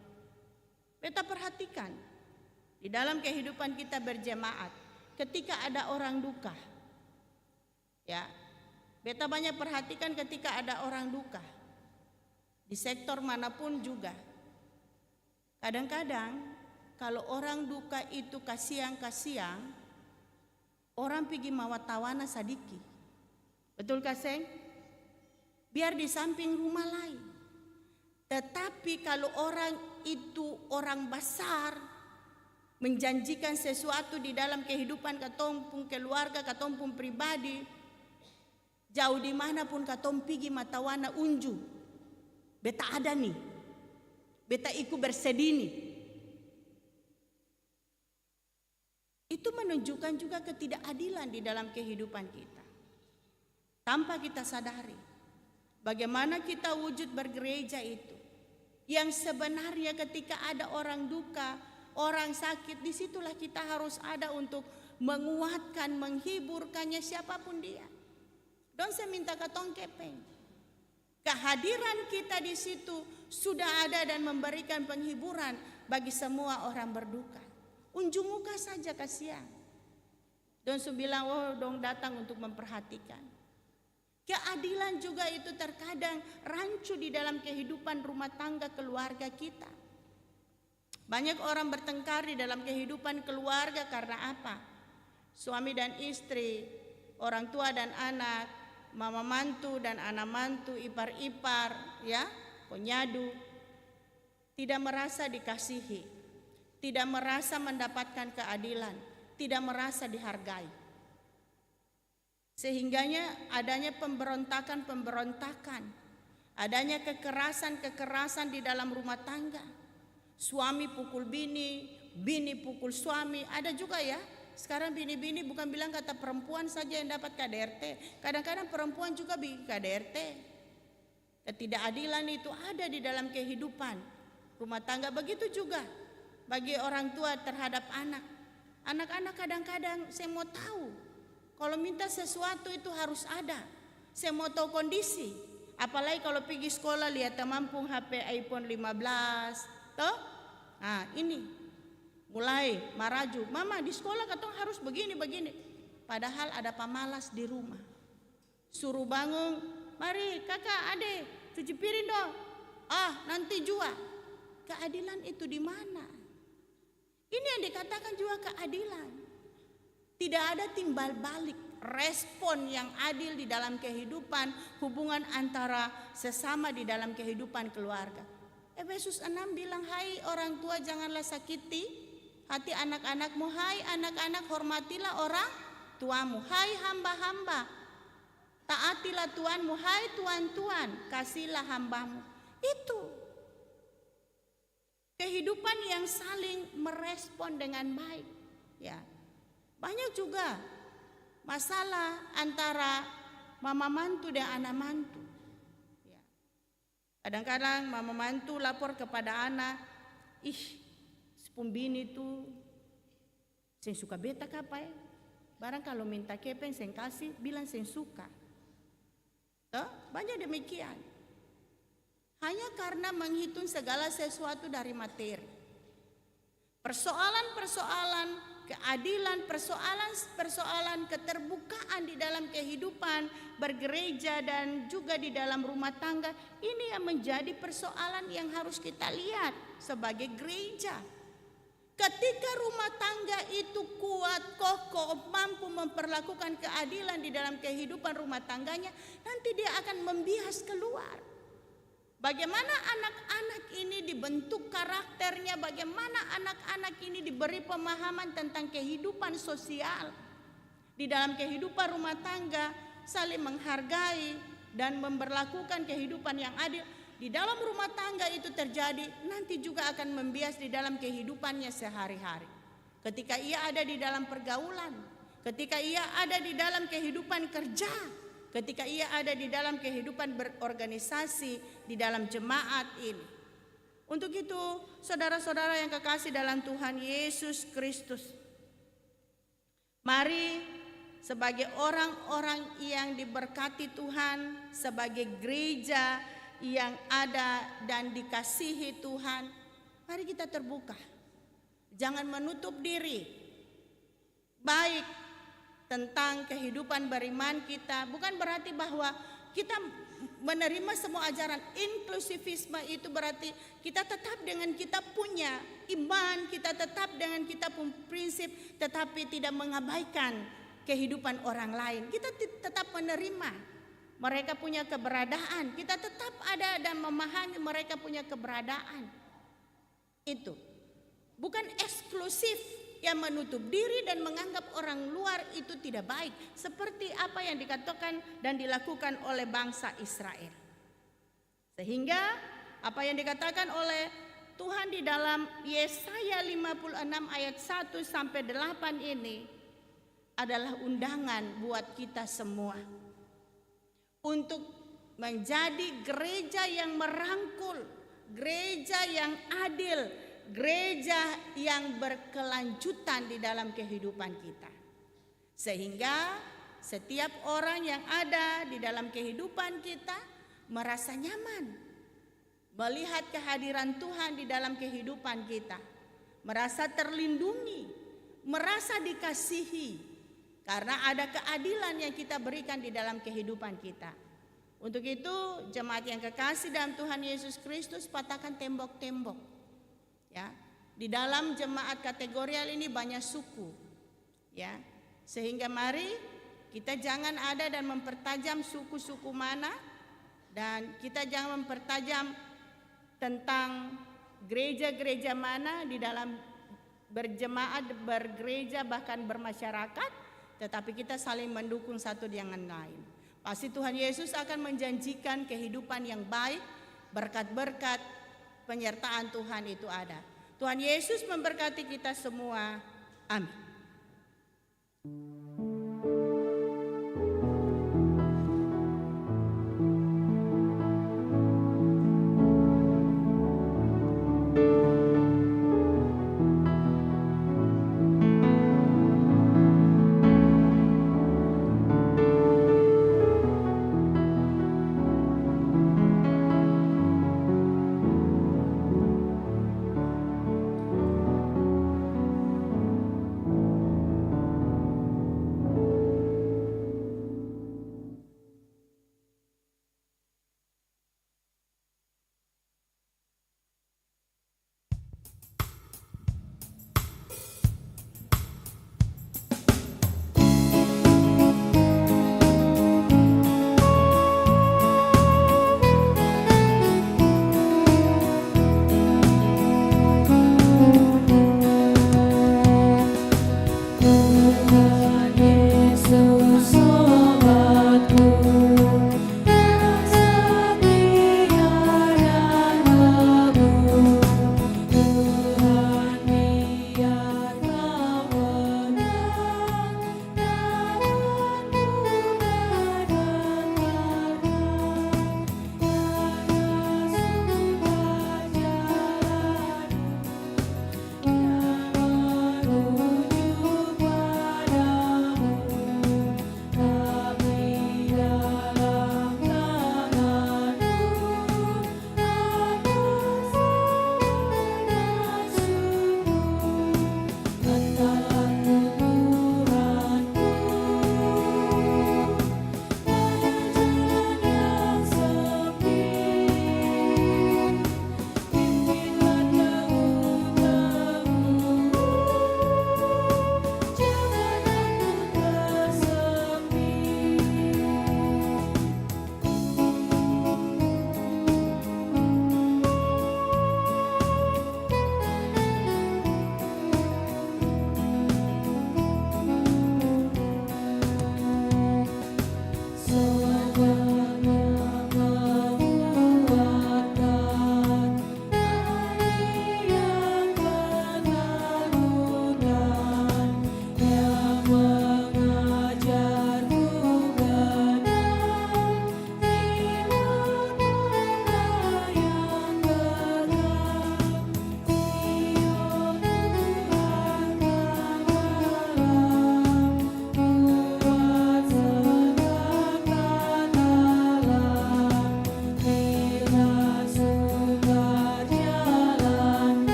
Beta perhatikan di dalam kehidupan kita berjemaat, ketika ada orang duka, ya, beta banyak perhatikan ketika ada orang duka di sektor manapun juga. Kadang-kadang kalau orang duka itu kasiang-kasiang, orang pergi mawatawana sadiki, betul kaseng? Biar di samping rumah lain. Tetapi kalau orang itu orang besar, menjanjikan sesuatu di dalam kehidupan katompung keluarga, katompung pribadi, jauh dimanapun katom pigi matawana unju, beta ada nih, beta ikut bersedih nih. Itu menunjukkan juga ketidakadilan di dalam kehidupan kita. Tanpa kita sadari, bagaimana kita wujud bergereja itu. Yang sebenarnya ketika ada orang duka, orang sakit, disitulah kita harus ada untuk menguatkan, menghiburkannya siapapun dia. Don't saya minta katong kepeng. Kehadiran kita di situ sudah ada dan memberikan penghiburan bagi semua orang berduka. Unjuk muka saja kasihan. Don't su bilang, oh dong datang untuk memperhatikan. Keadilan juga itu terkadang rancu di dalam kehidupan rumah tangga keluarga kita. Banyak orang bertengkar di dalam kehidupan keluarga karena apa? Suami dan istri, orang tua dan anak, mama mantu dan anak mantu, ipar-ipar, ya, penyadu, tidak merasa dikasihi, tidak merasa mendapatkan keadilan, tidak merasa dihargai. Sehingganya adanya pemberontakan, adanya kekerasan di dalam rumah tangga. Suami pukul bini, bini pukul suami. Ada juga ya, sekarang bini-bini bukan bilang kata perempuan saja yang dapat KDRT. Kadang-kadang perempuan juga bikin KDRT. Ketidakadilan itu ada di dalam kehidupan rumah tangga. Begitu juga bagi orang tua terhadap anak. Anak-anak kadang-kadang saya mau tahu, kalau minta sesuatu itu harus ada. Saya mau tahu kondisi. Apalagi kalau pergi sekolah lihat mampung HP iPhone 15. Toh? Nah ini. Mulai maraju. Mama di sekolah katong harus begini-begini. Padahal ada pemalas di rumah. Suruh bangun. Mari kakak adek cuci piring dong. Ah nanti jua. Keadilan itu di mana? Ini yang dikatakan juga keadilan. Tidak ada timbal balik, respon yang adil di dalam kehidupan, hubungan antara sesama di dalam kehidupan keluarga. Efesus 6 bilang, hai orang tua janganlah sakiti hati anak-anakmu. Hai anak-anak hormatilah orang tuamu. Hai hamba-hamba taatilah Tuanmu. Hai tuan-tuan kasihlah hambamu. Itu kehidupan yang saling merespon dengan baik. Ya. Banyak juga masalah antara mama mantu dan anak mantu. Ya. Kadang-kadang mama mantu lapor kepada anak, sepun bini itu, saya suka beta kapai. Barang kalau minta kepeng, saya kasih, bilang saya suka. banyak demikian. Hanya karena menghitung segala sesuatu dari materi. Persoalan-persoalan keadilan, persoalan-persoalan keterbukaan di dalam kehidupan bergereja dan juga di dalam rumah tangga, ini yang menjadi persoalan yang harus kita lihat sebagai gereja. Ketika rumah tangga itu kuat, kokoh, mampu memperlakukan keadilan di dalam kehidupan rumah tangganya, nanti dia akan membias keluar. Bagaimana anak-anak ini dibentuk karakternya, bagaimana anak-anak ini diberi pemahaman tentang kehidupan sosial. Di dalam kehidupan rumah tangga, saling menghargai dan memperlakukan kehidupan yang adil. Di dalam rumah tangga itu terjadi, nanti juga akan membias di dalam kehidupannya sehari-hari. Ketika ia ada di dalam pergaulan, ketika ia ada di dalam kehidupan kerja, ketika ia ada di dalam kehidupan berorganisasi di dalam jemaat ini. Untuk itu, saudara-saudara yang kekasih dalam Tuhan Yesus Kristus, mari sebagai orang-orang yang diberkati Tuhan, sebagai gereja yang ada dan dikasihi Tuhan, mari kita terbuka. Jangan menutup diri. Baik tentang kehidupan beriman kita, bukan berarti bahwa kita menerima semua ajaran. Inklusivisme itu berarti kita tetap dengan kita punya iman, kita tetap dengan kita punya prinsip, tetapi tidak mengabaikan kehidupan orang lain. Kita tetap menerima mereka punya keberadaan, kita tetap ada dan memahami mereka punya keberadaan. Itu bukan eksklusif yang menutup diri dan menganggap orang luar itu tidak baik, seperti apa yang dikatakan dan dilakukan oleh bangsa Israel. Sehingga apa yang dikatakan oleh Tuhan di dalam Yesaya 56 ayat 1 sampai 8 ini adalah undangan buat kita semua untuk menjadi gereja yang merangkul, gereja yang adil, gereja yang berkelanjutan di dalam kehidupan kita. Sehingga setiap orang yang ada di dalam kehidupan kita merasa nyaman melihat kehadiran Tuhan di dalam kehidupan kita, merasa terlindungi, merasa dikasihi, karena ada keadilan yang kita berikan di dalam kehidupan kita. Untuk itu, jemaat yang kekasih dalam Tuhan Yesus Kristus, patahkan tembok-tembok. Ya, di dalam jemaat kategorial ini banyak suku, ya, sehingga mari kita jangan ada dan mempertajam suku-suku mana, dan kita jangan mempertajam tentang gereja-gereja mana di dalam berjemaat, bergereja, bahkan bermasyarakat, tetapi kita saling mendukung satu dengan lain. Pasti Tuhan Yesus akan menjanjikan kehidupan yang baik, berkat-berkat penyertaan Tuhan itu ada. Tuhan Yesus memberkati kita semua. Amin.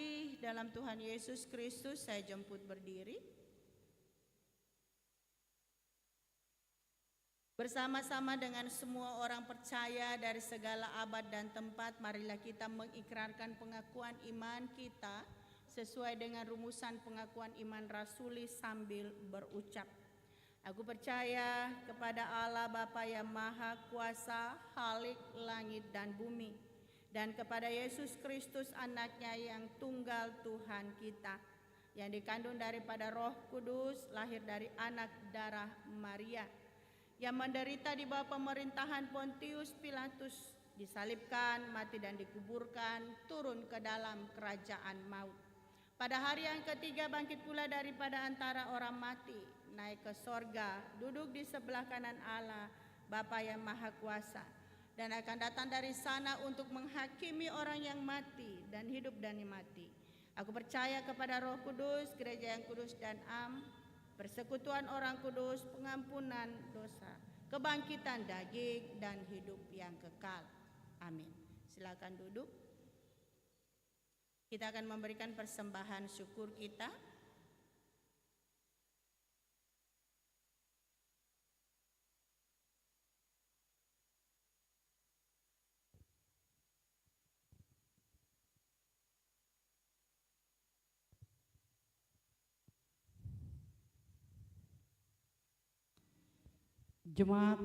kasih dalam Tuhan Yesus Kristus, saya jemput berdiri. Bersama-sama dengan semua orang percaya dari segala abad dan tempat, marilah kita mengikrarkan pengakuan iman kita sesuai dengan rumusan pengakuan iman rasuli sambil berucap. Aku percaya kepada Allah Bapa yang Maha Kuasa, Khalik langit dan bumi, dan kepada Yesus Kristus anaknya yang tunggal Tuhan kita, yang dikandung daripada Roh Kudus, lahir dari anak darah Maria, yang menderita di bawah pemerintahan Pontius Pilatus, disalibkan, mati dan dikuburkan, turun ke dalam kerajaan maut. Pada hari yang ketiga bangkit pula daripada antara orang mati, naik ke sorga, duduk di sebelah kanan Allah, Bapa yang Maha Kuasa, dan akan datang dari sana untuk menghakimi orang yang mati dan hidup dan mati. Aku percaya kepada Roh Kudus, gereja yang kudus dan am, persekutuan orang kudus, pengampunan dosa, kebangkitan daging, dan hidup yang kekal. Amin. Silakan duduk. Kita akan memberikan persembahan syukur kita. Jemaat,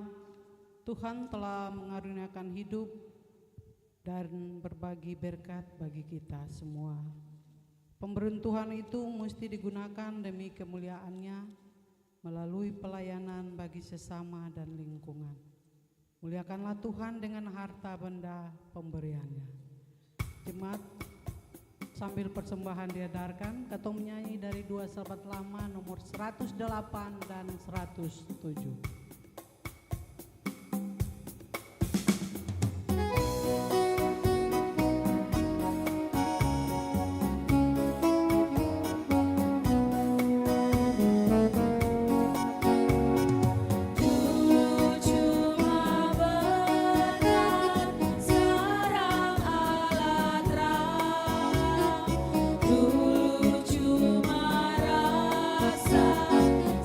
Tuhan telah mengaruniakan hidup dan berbagi berkat bagi kita semua. Pemberian Tuhan itu mesti digunakan demi kemuliaan-Nya melalui pelayanan bagi sesama dan lingkungan. Muliakanlah Tuhan dengan harta benda pemberiannya. Jemaat, sambil persembahan diedarkan, kita menyanyi dari 2 sahabat lama nomor 108 dan 107.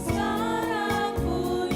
Sekarang pun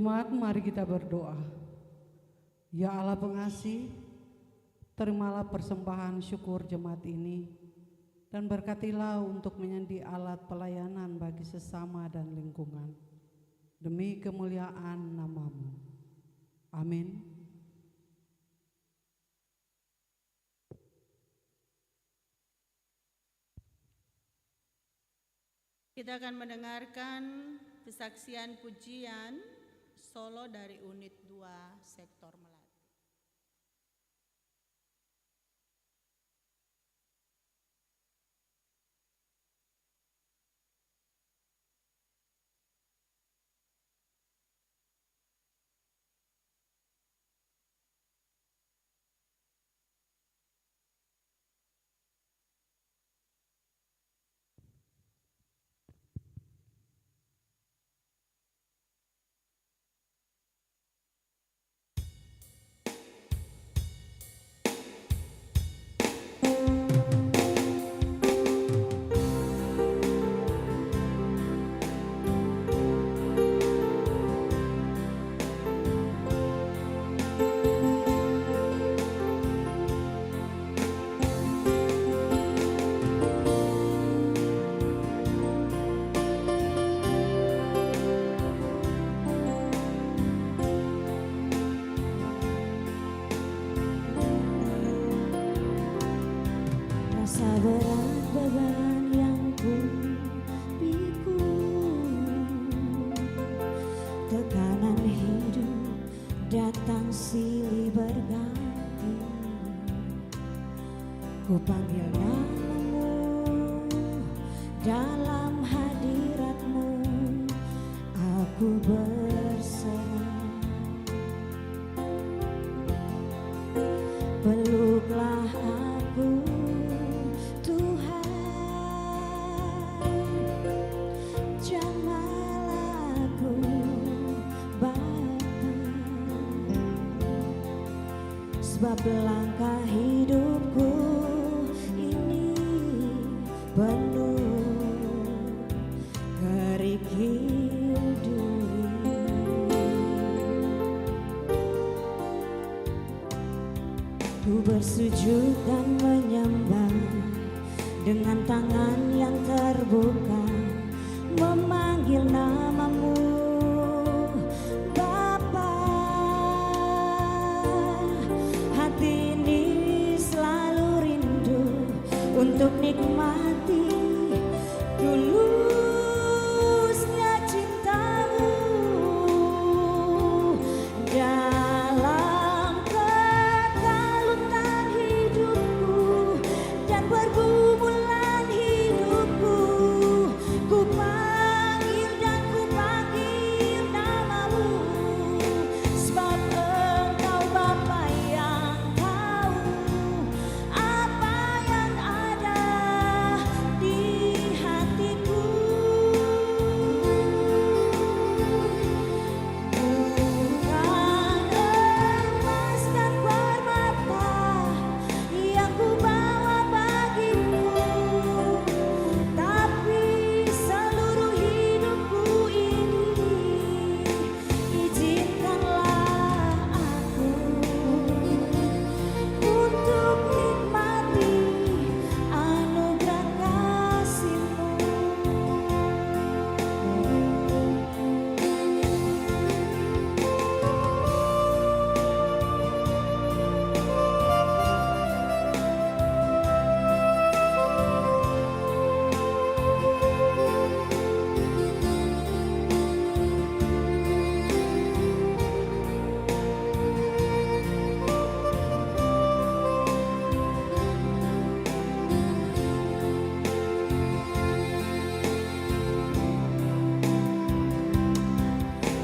Jemaat, mari kita berdoa. Ya Allah pengasih, terimalah persembahan syukur jemaat ini dan berkatilah untuk menjadi alat pelayanan bagi sesama dan lingkungan. Demi kemuliaan nama-Mu. Amin. Kita akan mendengarkan kesaksian pujian solo dari unit 2 sektor Melati. Rasa berat beban yang ku pikul, tekanan hidup datang silih berganti. Ku panggil namamu dalam hadiratmu, aku berserah. Peluklah aku sebab langkah hidupku ini penuh kerikil duri. Ku bersujud dan menyembah dengan tangan yang terbuka, memanggil namamu untuk nikmati tulusnya cintamu dalam kekalutan hidupku dan pergumulan hidupku. Ku panggil dan ku panggil namamu, sebab Engkau Bapa yang tahu apa yang ada di hatiku. Bukan emas dan permata yang ku bawa bagimu, tapi seluruh hidupku ini. Izinkanlah aku untuk nikmati anugerah kasih-Mu.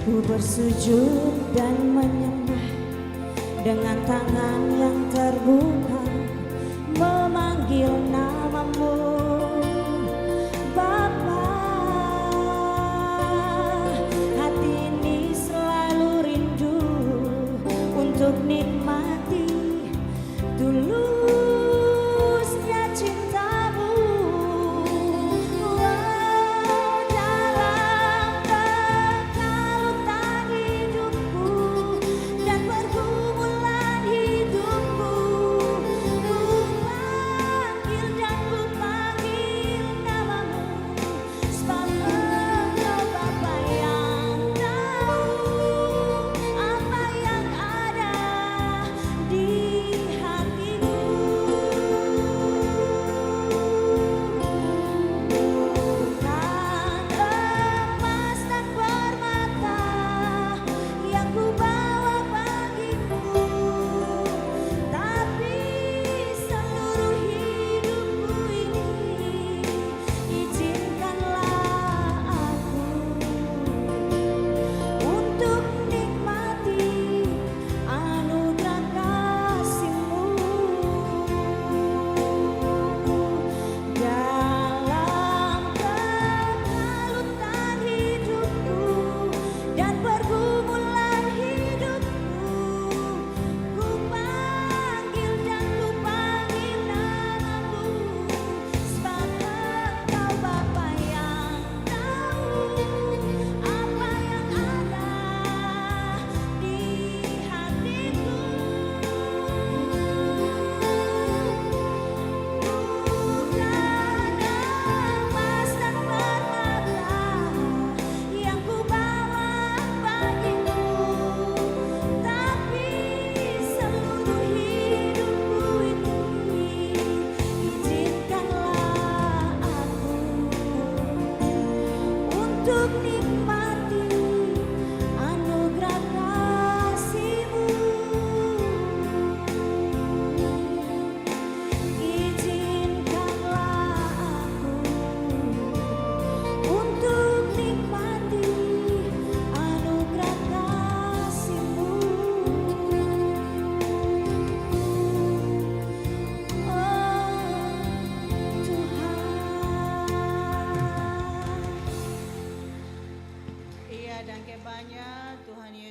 Ku bersujud dan menyembah dengan tangan yang terbuka, memanggil namamu Bapa. Hati ini selalu rindu untuk nikmati tulusnya cintamu. Dalam kekalutan hidup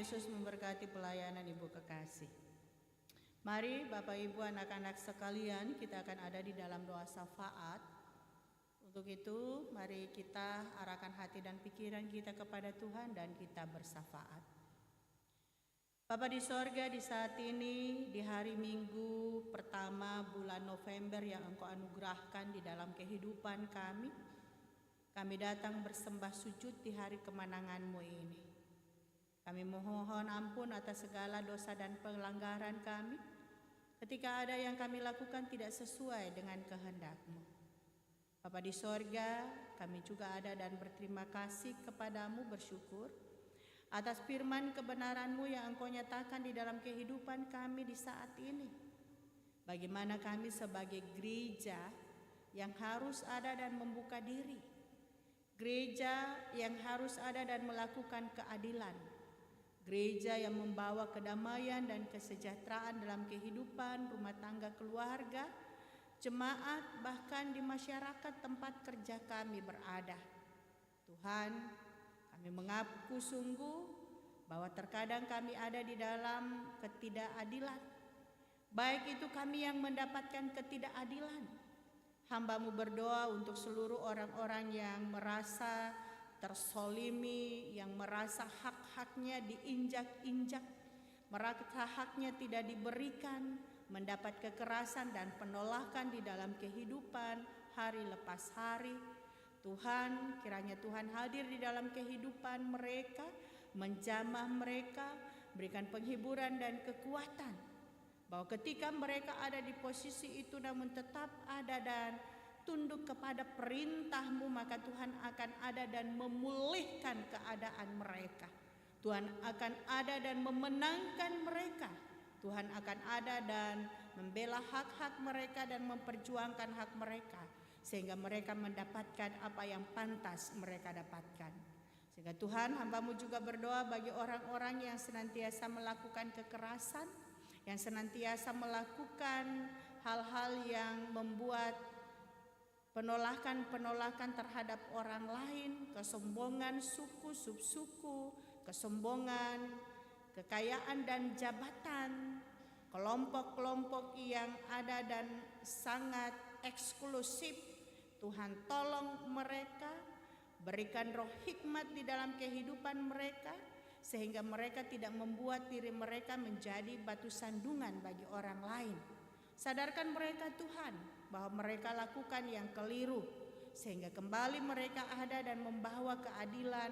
Yesus memberkati pelayanan Ibu kekasih. Mari Bapak Ibu anak-anak sekalian, kita akan ada di dalam doa syafaat. Untuk itu mari kita arahkan hati dan pikiran kita kepada Tuhan dan kita bersyafaat. Bapa di sorga, di saat ini di hari Minggu pertama bulan November yang Engkau anugerahkan di dalam kehidupan kami datang bersembah sujud di hari kemenangan-Mu ini. Kami mohon ampun atas segala dosa dan pelanggaran kami ketika ada yang kami lakukan tidak sesuai dengan kehendak-Mu. Bapa di sorga, kami juga ada dan berterima kasih kepadamu, bersyukur atas firman kebenaran-Mu yang Engkau nyatakan di dalam kehidupan kami di saat ini. Bagaimana kami sebagai gereja yang harus ada dan membuka diri, gereja yang harus ada dan melakukan keadilan, gereja yang membawa kedamaian dan kesejahteraan dalam kehidupan rumah tangga keluarga, jemaat, bahkan di masyarakat tempat kerja kami berada. Tuhan, kami mengaku sungguh bahwa terkadang kami ada di dalam ketidakadilan. Baik itu kami yang mendapatkan ketidakadilan. Hamba-Mu berdoa untuk seluruh orang-orang yang merasa tersolimi, yang merasa hak-haknya diinjak-injak, merasa haknya tidak diberikan, mendapat kekerasan dan penolakan di dalam kehidupan hari lepas hari. Tuhan, kiranya Tuhan hadir di dalam kehidupan mereka, menjamah mereka, berikan penghiburan dan kekuatan, bahwa ketika mereka ada di posisi itu namun tetap ada dan tunduk kepada perintah-Mu, maka Tuhan akan ada dan memulihkan keadaan mereka. Tuhan akan ada dan memenangkan mereka. Tuhan akan ada dan membela hak-hak mereka dan memperjuangkan hak mereka, sehingga mereka mendapatkan apa yang pantas mereka dapatkan. Sehingga Tuhan, hamba-Mu juga berdoa bagi orang-orang yang senantiasa melakukan kekerasan, yang senantiasa melakukan hal-hal yang membuat penolakan-penolakan terhadap orang lain, kesombongan suku, subsuku, kesombongan, kekayaan dan jabatan, kelompok-kelompok yang ada dan sangat eksklusif. Tuhan tolong mereka, berikan roh hikmat di dalam kehidupan mereka, sehingga mereka tidak membuat diri mereka menjadi batu sandungan bagi orang lain. Sadarkan mereka Tuhan, bahwa mereka lakukan yang keliru, sehingga kembali mereka ada dan membawa keadilan,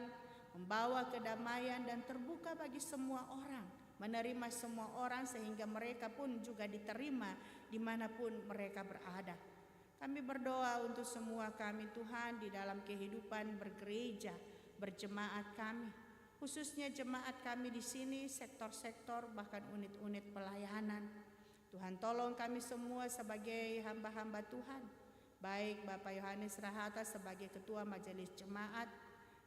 membawa kedamaian dan terbuka bagi semua orang, menerima semua orang, sehingga mereka pun juga diterima dimanapun mereka berada. Kami berdoa untuk semua kami Tuhan di dalam kehidupan bergereja, berjemaat kami, khususnya jemaat kami di sini, sektor-sektor bahkan unit-unit pelayanan. Tuhan tolong kami semua sebagai hamba-hamba Tuhan, baik Bapak Yohanes Rahata sebagai Ketua Majelis Jemaat,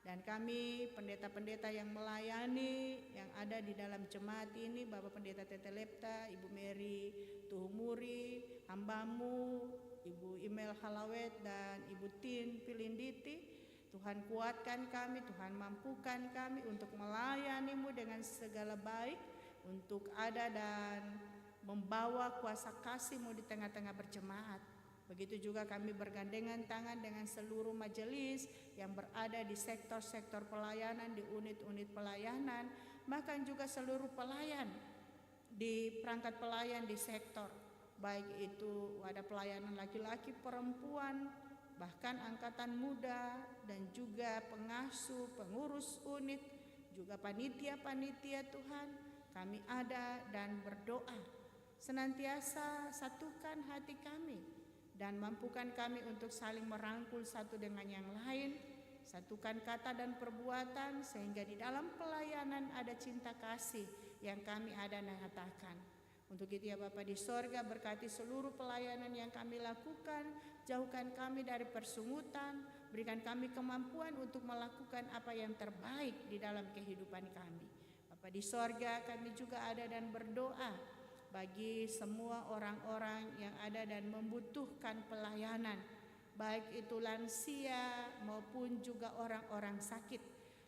dan kami pendeta-pendeta yang melayani yang ada di dalam jemaat ini, Bapak Pendeta Tete Lepta, Ibu Mary Tuhumuri, hamba-Mu, Ibu Imel Halawet dan Ibu Tin Pilinditi. Tuhan kuatkan kami, Tuhan mampukan kami untuk melayani-Mu dengan segala baik, untuk ada dan membawa kuasa kasih-Mu di tengah-tengah berjemaat. Begitu juga kami bergandengan tangan dengan seluruh majelis yang berada di sektor-sektor pelayanan, di unit-unit pelayanan, bahkan juga seluruh pelayan di perangkat pelayan di sektor, baik itu ada pelayanan laki-laki, perempuan, bahkan angkatan muda, dan juga pengasuh, pengurus unit, juga panitia-panitia. Tuhan, kami ada dan berdoa, senantiasa satukan hati kami dan mampukan kami untuk saling merangkul satu dengan yang lain, satukan kata dan perbuatan, sehingga di dalam pelayanan ada cinta kasih yang kami ada nyatakan. Untuk itu ya Bapa di sorga, berkati seluruh pelayanan yang kami lakukan, jauhkan kami dari persungutan, berikan kami kemampuan untuk melakukan apa yang terbaik di dalam kehidupan kami. Bapa di sorga, kami juga ada dan berdoa bagi semua orang-orang yang ada dan membutuhkan pelayanan, baik itu lansia maupun juga orang-orang sakit.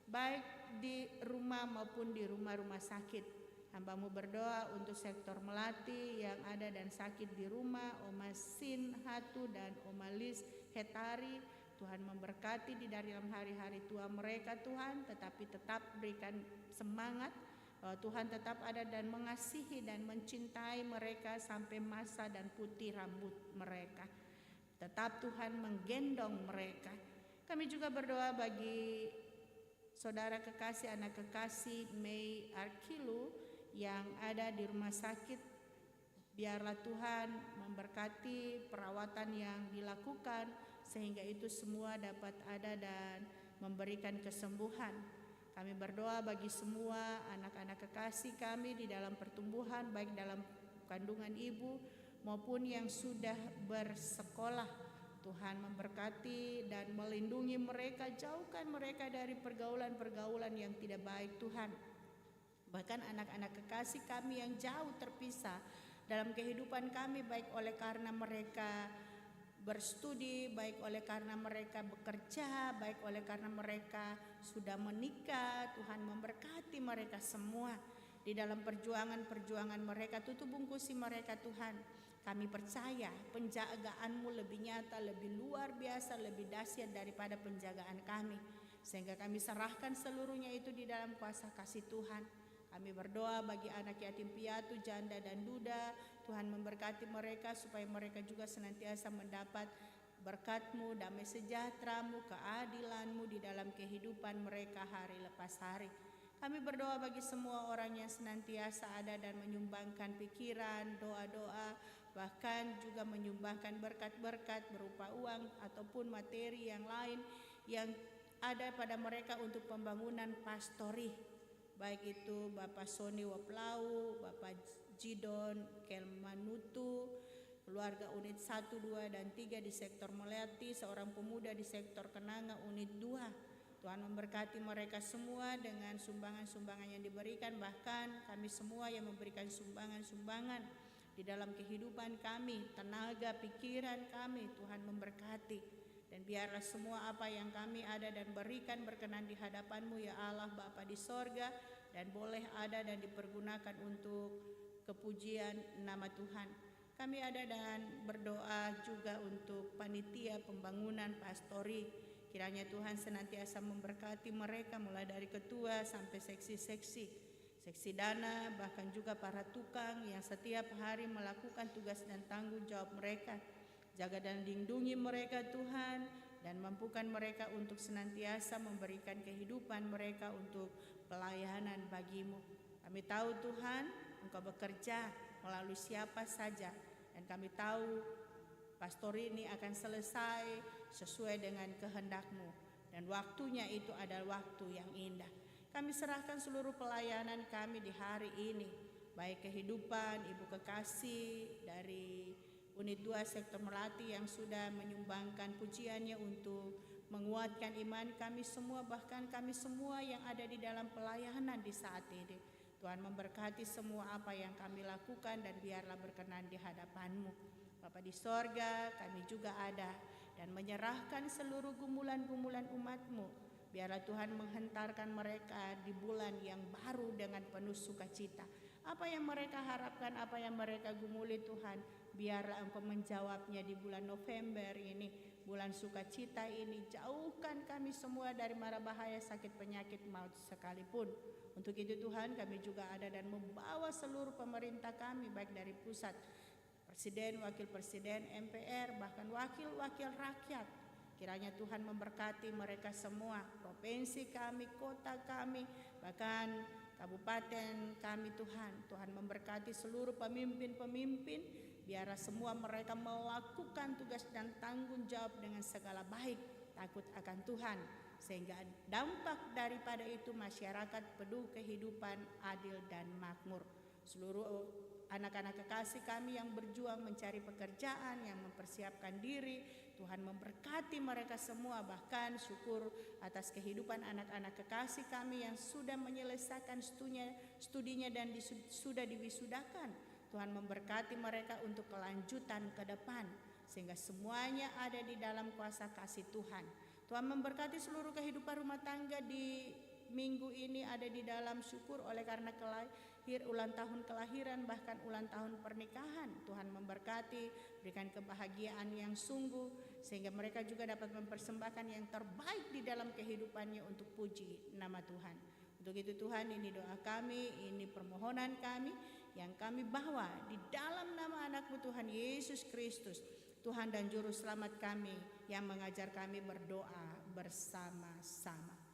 baik di rumah maupun di rumah-rumah sakit. Hambamu berdoa untuk sektor Melati yang ada dan sakit di rumah, Oma Sin Hatu dan Oma Lis Hetari. Tuhan memberkati di dalam hari-hari tua mereka Tuhan, tetapi tetap berikan semangat bahwa Tuhan tetap ada dan mengasihi dan mencintai mereka sampai masa dan putih rambut mereka. Tetap Tuhan menggendong mereka. Kami juga berdoa bagi saudara kekasih, anak kekasih Mei Arkilu yang ada di rumah sakit. Biarlah Tuhan memberkati perawatan yang dilakukan sehingga itu semua dapat ada dan memberikan kesembuhan. Kami berdoa bagi semua anak-anak kekasih kami di dalam pertumbuhan, baik dalam kandungan ibu maupun yang sudah bersekolah. Tuhan memberkati dan melindungi mereka, jauhkan mereka dari pergaulan-pergaulan yang tidak baik Tuhan. Bahkan anak-anak kekasih kami yang jauh terpisah dalam kehidupan kami, baik oleh karena mereka berstudi, baik oleh karena mereka bekerja, baik oleh karena mereka sudah menikah. Tuhan memberkati mereka semua di dalam perjuangan-perjuangan mereka. Tutup bungkusi mereka Tuhan. Kami percaya penjagaan-Mu lebih nyata, lebih luar biasa, lebih dahsyat daripada penjagaan kami. Sehingga kami serahkan seluruhnya itu di dalam kuasa kasih Tuhan. Kami berdoa bagi anak yatim piatu, janda dan duda. Tuhan memberkati mereka supaya mereka juga senantiasa mendapat berkat-Mu, damai sejahtera-Mu, keadilan-Mu di dalam kehidupan mereka hari lepas hari. Kami berdoa bagi semua orang yang senantiasa ada dan menyumbangkan pikiran, doa-doa, bahkan juga menyumbangkan berkat-berkat berupa uang ataupun materi yang lain yang ada pada mereka untuk pembangunan pastori. Baik itu Bapak Sony Waplau, Bapak Jidon Kelmanutu, keluarga unit 1, 2, dan 3 di sektor Melati, seorang pemuda di sektor Kenanga unit 2. Tuhan memberkati mereka semua dengan sumbangan-sumbangan yang diberikan, bahkan kami semua yang memberikan sumbangan-sumbangan di dalam kehidupan kami, tenaga, pikiran kami. Tuhan memberkati. Dan biarlah semua apa yang kami ada dan berikan berkenan di hadapan-Mu ya Allah Bapa di sorga, dan boleh ada dan dipergunakan untuk kepujian nama Tuhan. Kami ada dan berdoa juga untuk panitia pembangunan pastori. Kiranya Tuhan senantiasa memberkati mereka mulai dari ketua sampai seksi dana, bahkan juga para tukang yang setiap hari melakukan tugas dan tanggung jawab mereka. Jaga dan lindungi mereka Tuhan, dan mampukan mereka untuk senantiasa memberikan kehidupan mereka untuk pelayanan bagi-Mu. Kami tahu Tuhan, Engkau bekerja melalui siapa saja, dan kami tahu pastori ini akan selesai sesuai dengan kehendak-Mu, dan waktunya itu adalah waktu yang indah. Kami serahkan seluruh pelayanan kami di hari ini, baik kehidupan Ibu kekasih dari Unit 2 Sektor Melati yang sudah menyumbangkan pujiannya untuk menguatkan iman kami semua, bahkan kami semua yang ada di dalam pelayanan di saat ini. Tuhan memberkati semua apa yang kami lakukan dan biarlah berkenan di hadapan-Mu. Bapa di sorga, kami juga ada dan menyerahkan seluruh gumulan-gumulan umat-Mu. Biarlah Tuhan menghentarkan mereka di bulan yang baru dengan penuh sukacita. Apa yang mereka harapkan, apa yang mereka gumuli Tuhan, biarlah Engkau menjawabnya di bulan November ini, bulan sukacita ini. Jauhkan kami semua dari mara bahaya, sakit, penyakit, maut sekalipun. Untuk itu Tuhan, kami juga ada dan membawa seluruh pemerintah kami, baik dari pusat, Presiden, Wakil Presiden, MPR, bahkan wakil-wakil rakyat. Kiranya Tuhan memberkati mereka semua, provinsi kami, kota kami, bahkan kabupaten kami Tuhan. Tuhan memberkati seluruh pemimpin-pemimpin, biarlah semua mereka melakukan tugas dan tanggung jawab dengan segala baik, takut akan Tuhan, sehingga dampak daripada itu masyarakat penuh kehidupan adil dan makmur. Seluruh anak-anak kekasih kami yang berjuang mencari pekerjaan, yang mempersiapkan diri, Tuhan memberkati mereka semua. Bahkan syukur atas kehidupan anak-anak kekasih kami yang sudah menyelesaikan studinya dan sudah diwisudakan. Tuhan memberkati mereka untuk kelanjutan ke depan, sehingga semuanya ada di dalam kuasa kasih Tuhan. Tuhan memberkati seluruh kehidupan rumah tangga di minggu ini ada di dalam syukur oleh karena ulang tahun kelahiran, bahkan ulang tahun pernikahan. Tuhan memberkati, berikan kebahagiaan yang sungguh, sehingga mereka juga dapat mempersembahkan yang terbaik di dalam kehidupannya untuk puji nama Tuhan. Untuk itu Tuhan, ini doa kami, ini permohonan kami yang kami bawa di dalam nama anak-Mu Tuhan Yesus Kristus, Tuhan dan Juru Selamat kami yang mengajar kami berdoa bersama-sama.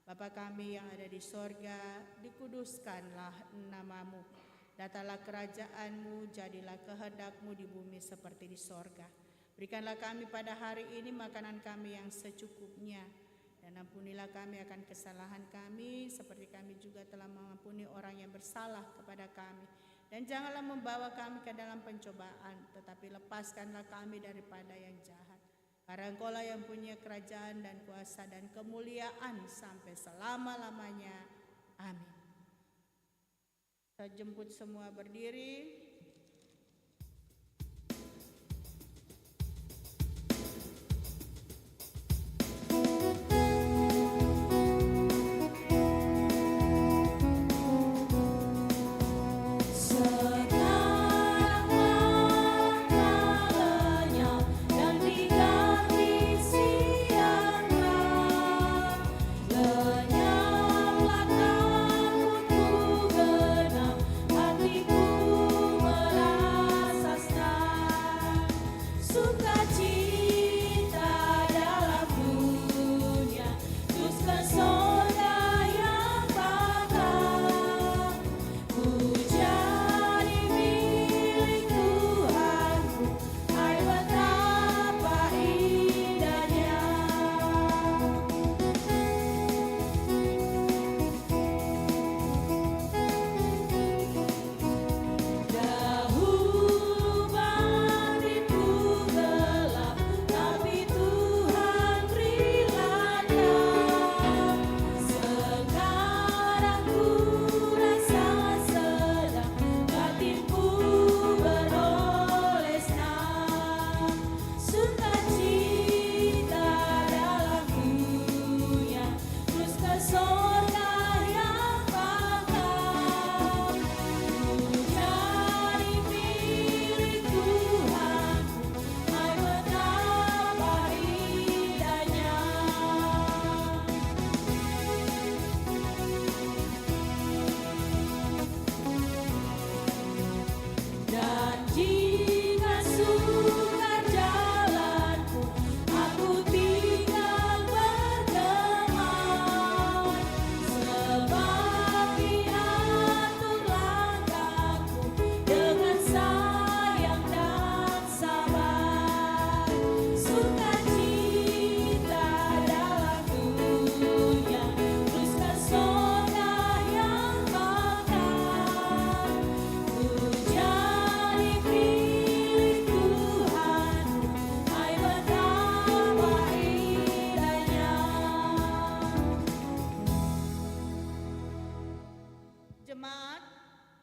Bapa kami yang ada di sorga, dikuduskanlah nama-Mu. Datanglah kerajaan-Mu, jadilah kehendak-Mu di bumi seperti di sorga. Berikanlah kami pada hari ini makanan kami yang secukupnya. Dan ampunilah kami akan kesalahan kami, seperti kami juga telah mengampuni orang yang bersalah kepada kami. Dan janganlah membawa kami ke dalam pencobaan, tetapi lepaskanlah kami daripada yang jahat. Karena Engkau-lah yang punya kerajaan dan kuasa dan kemuliaan sampai selama-lamanya. Amin. Saya jemput semua berdiri.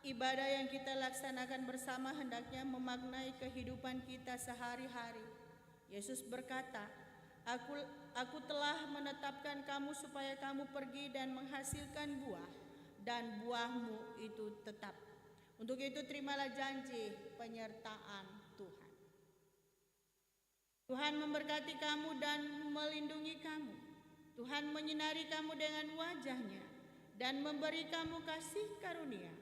Ibadah yang kita laksanakan bersama hendaknya memaknai kehidupan kita sehari-hari. Yesus berkata, Aku telah menetapkan kamu supaya kamu pergi dan menghasilkan buah, dan buahmu itu tetap. Untuk itu terimalah janji penyertaan Tuhan. Tuhan memberkati kamu dan melindungi kamu. Tuhan menyinari kamu dengan wajah-Nya dan memberi kamu kasih karunia.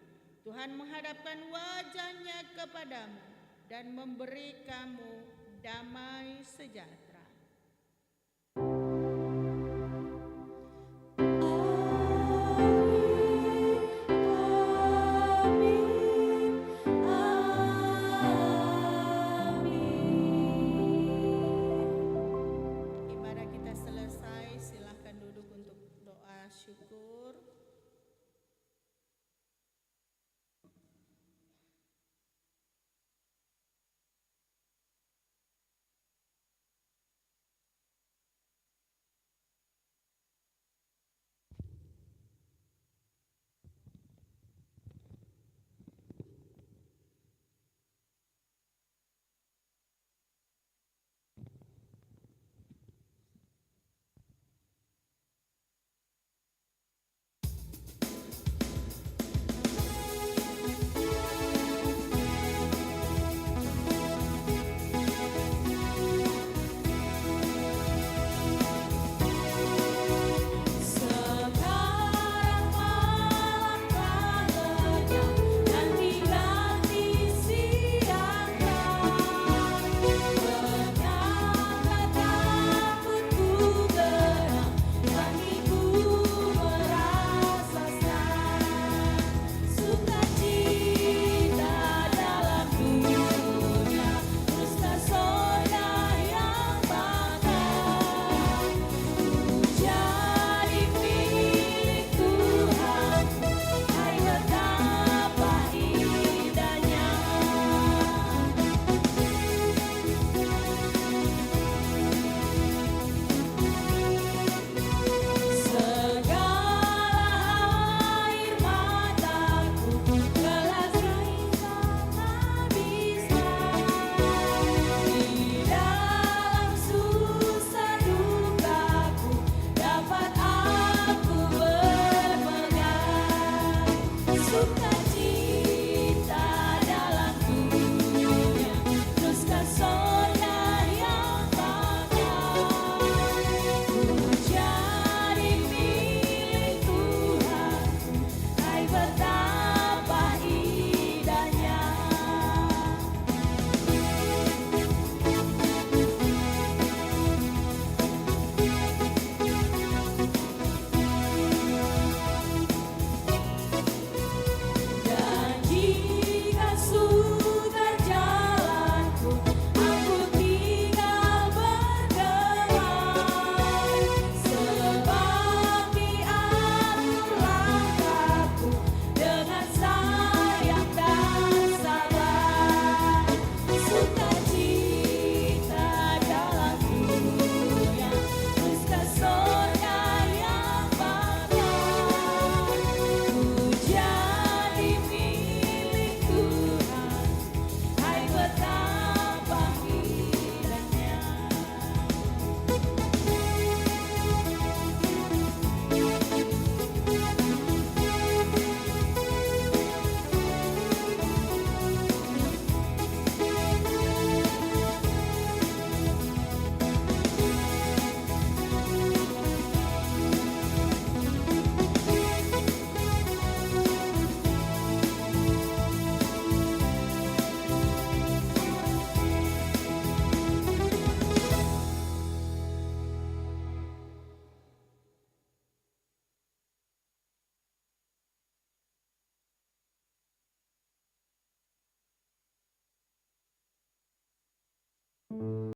Tuhan menghadapkan wajah-Nya kepadamu dan memberi kamu damai sejahtera.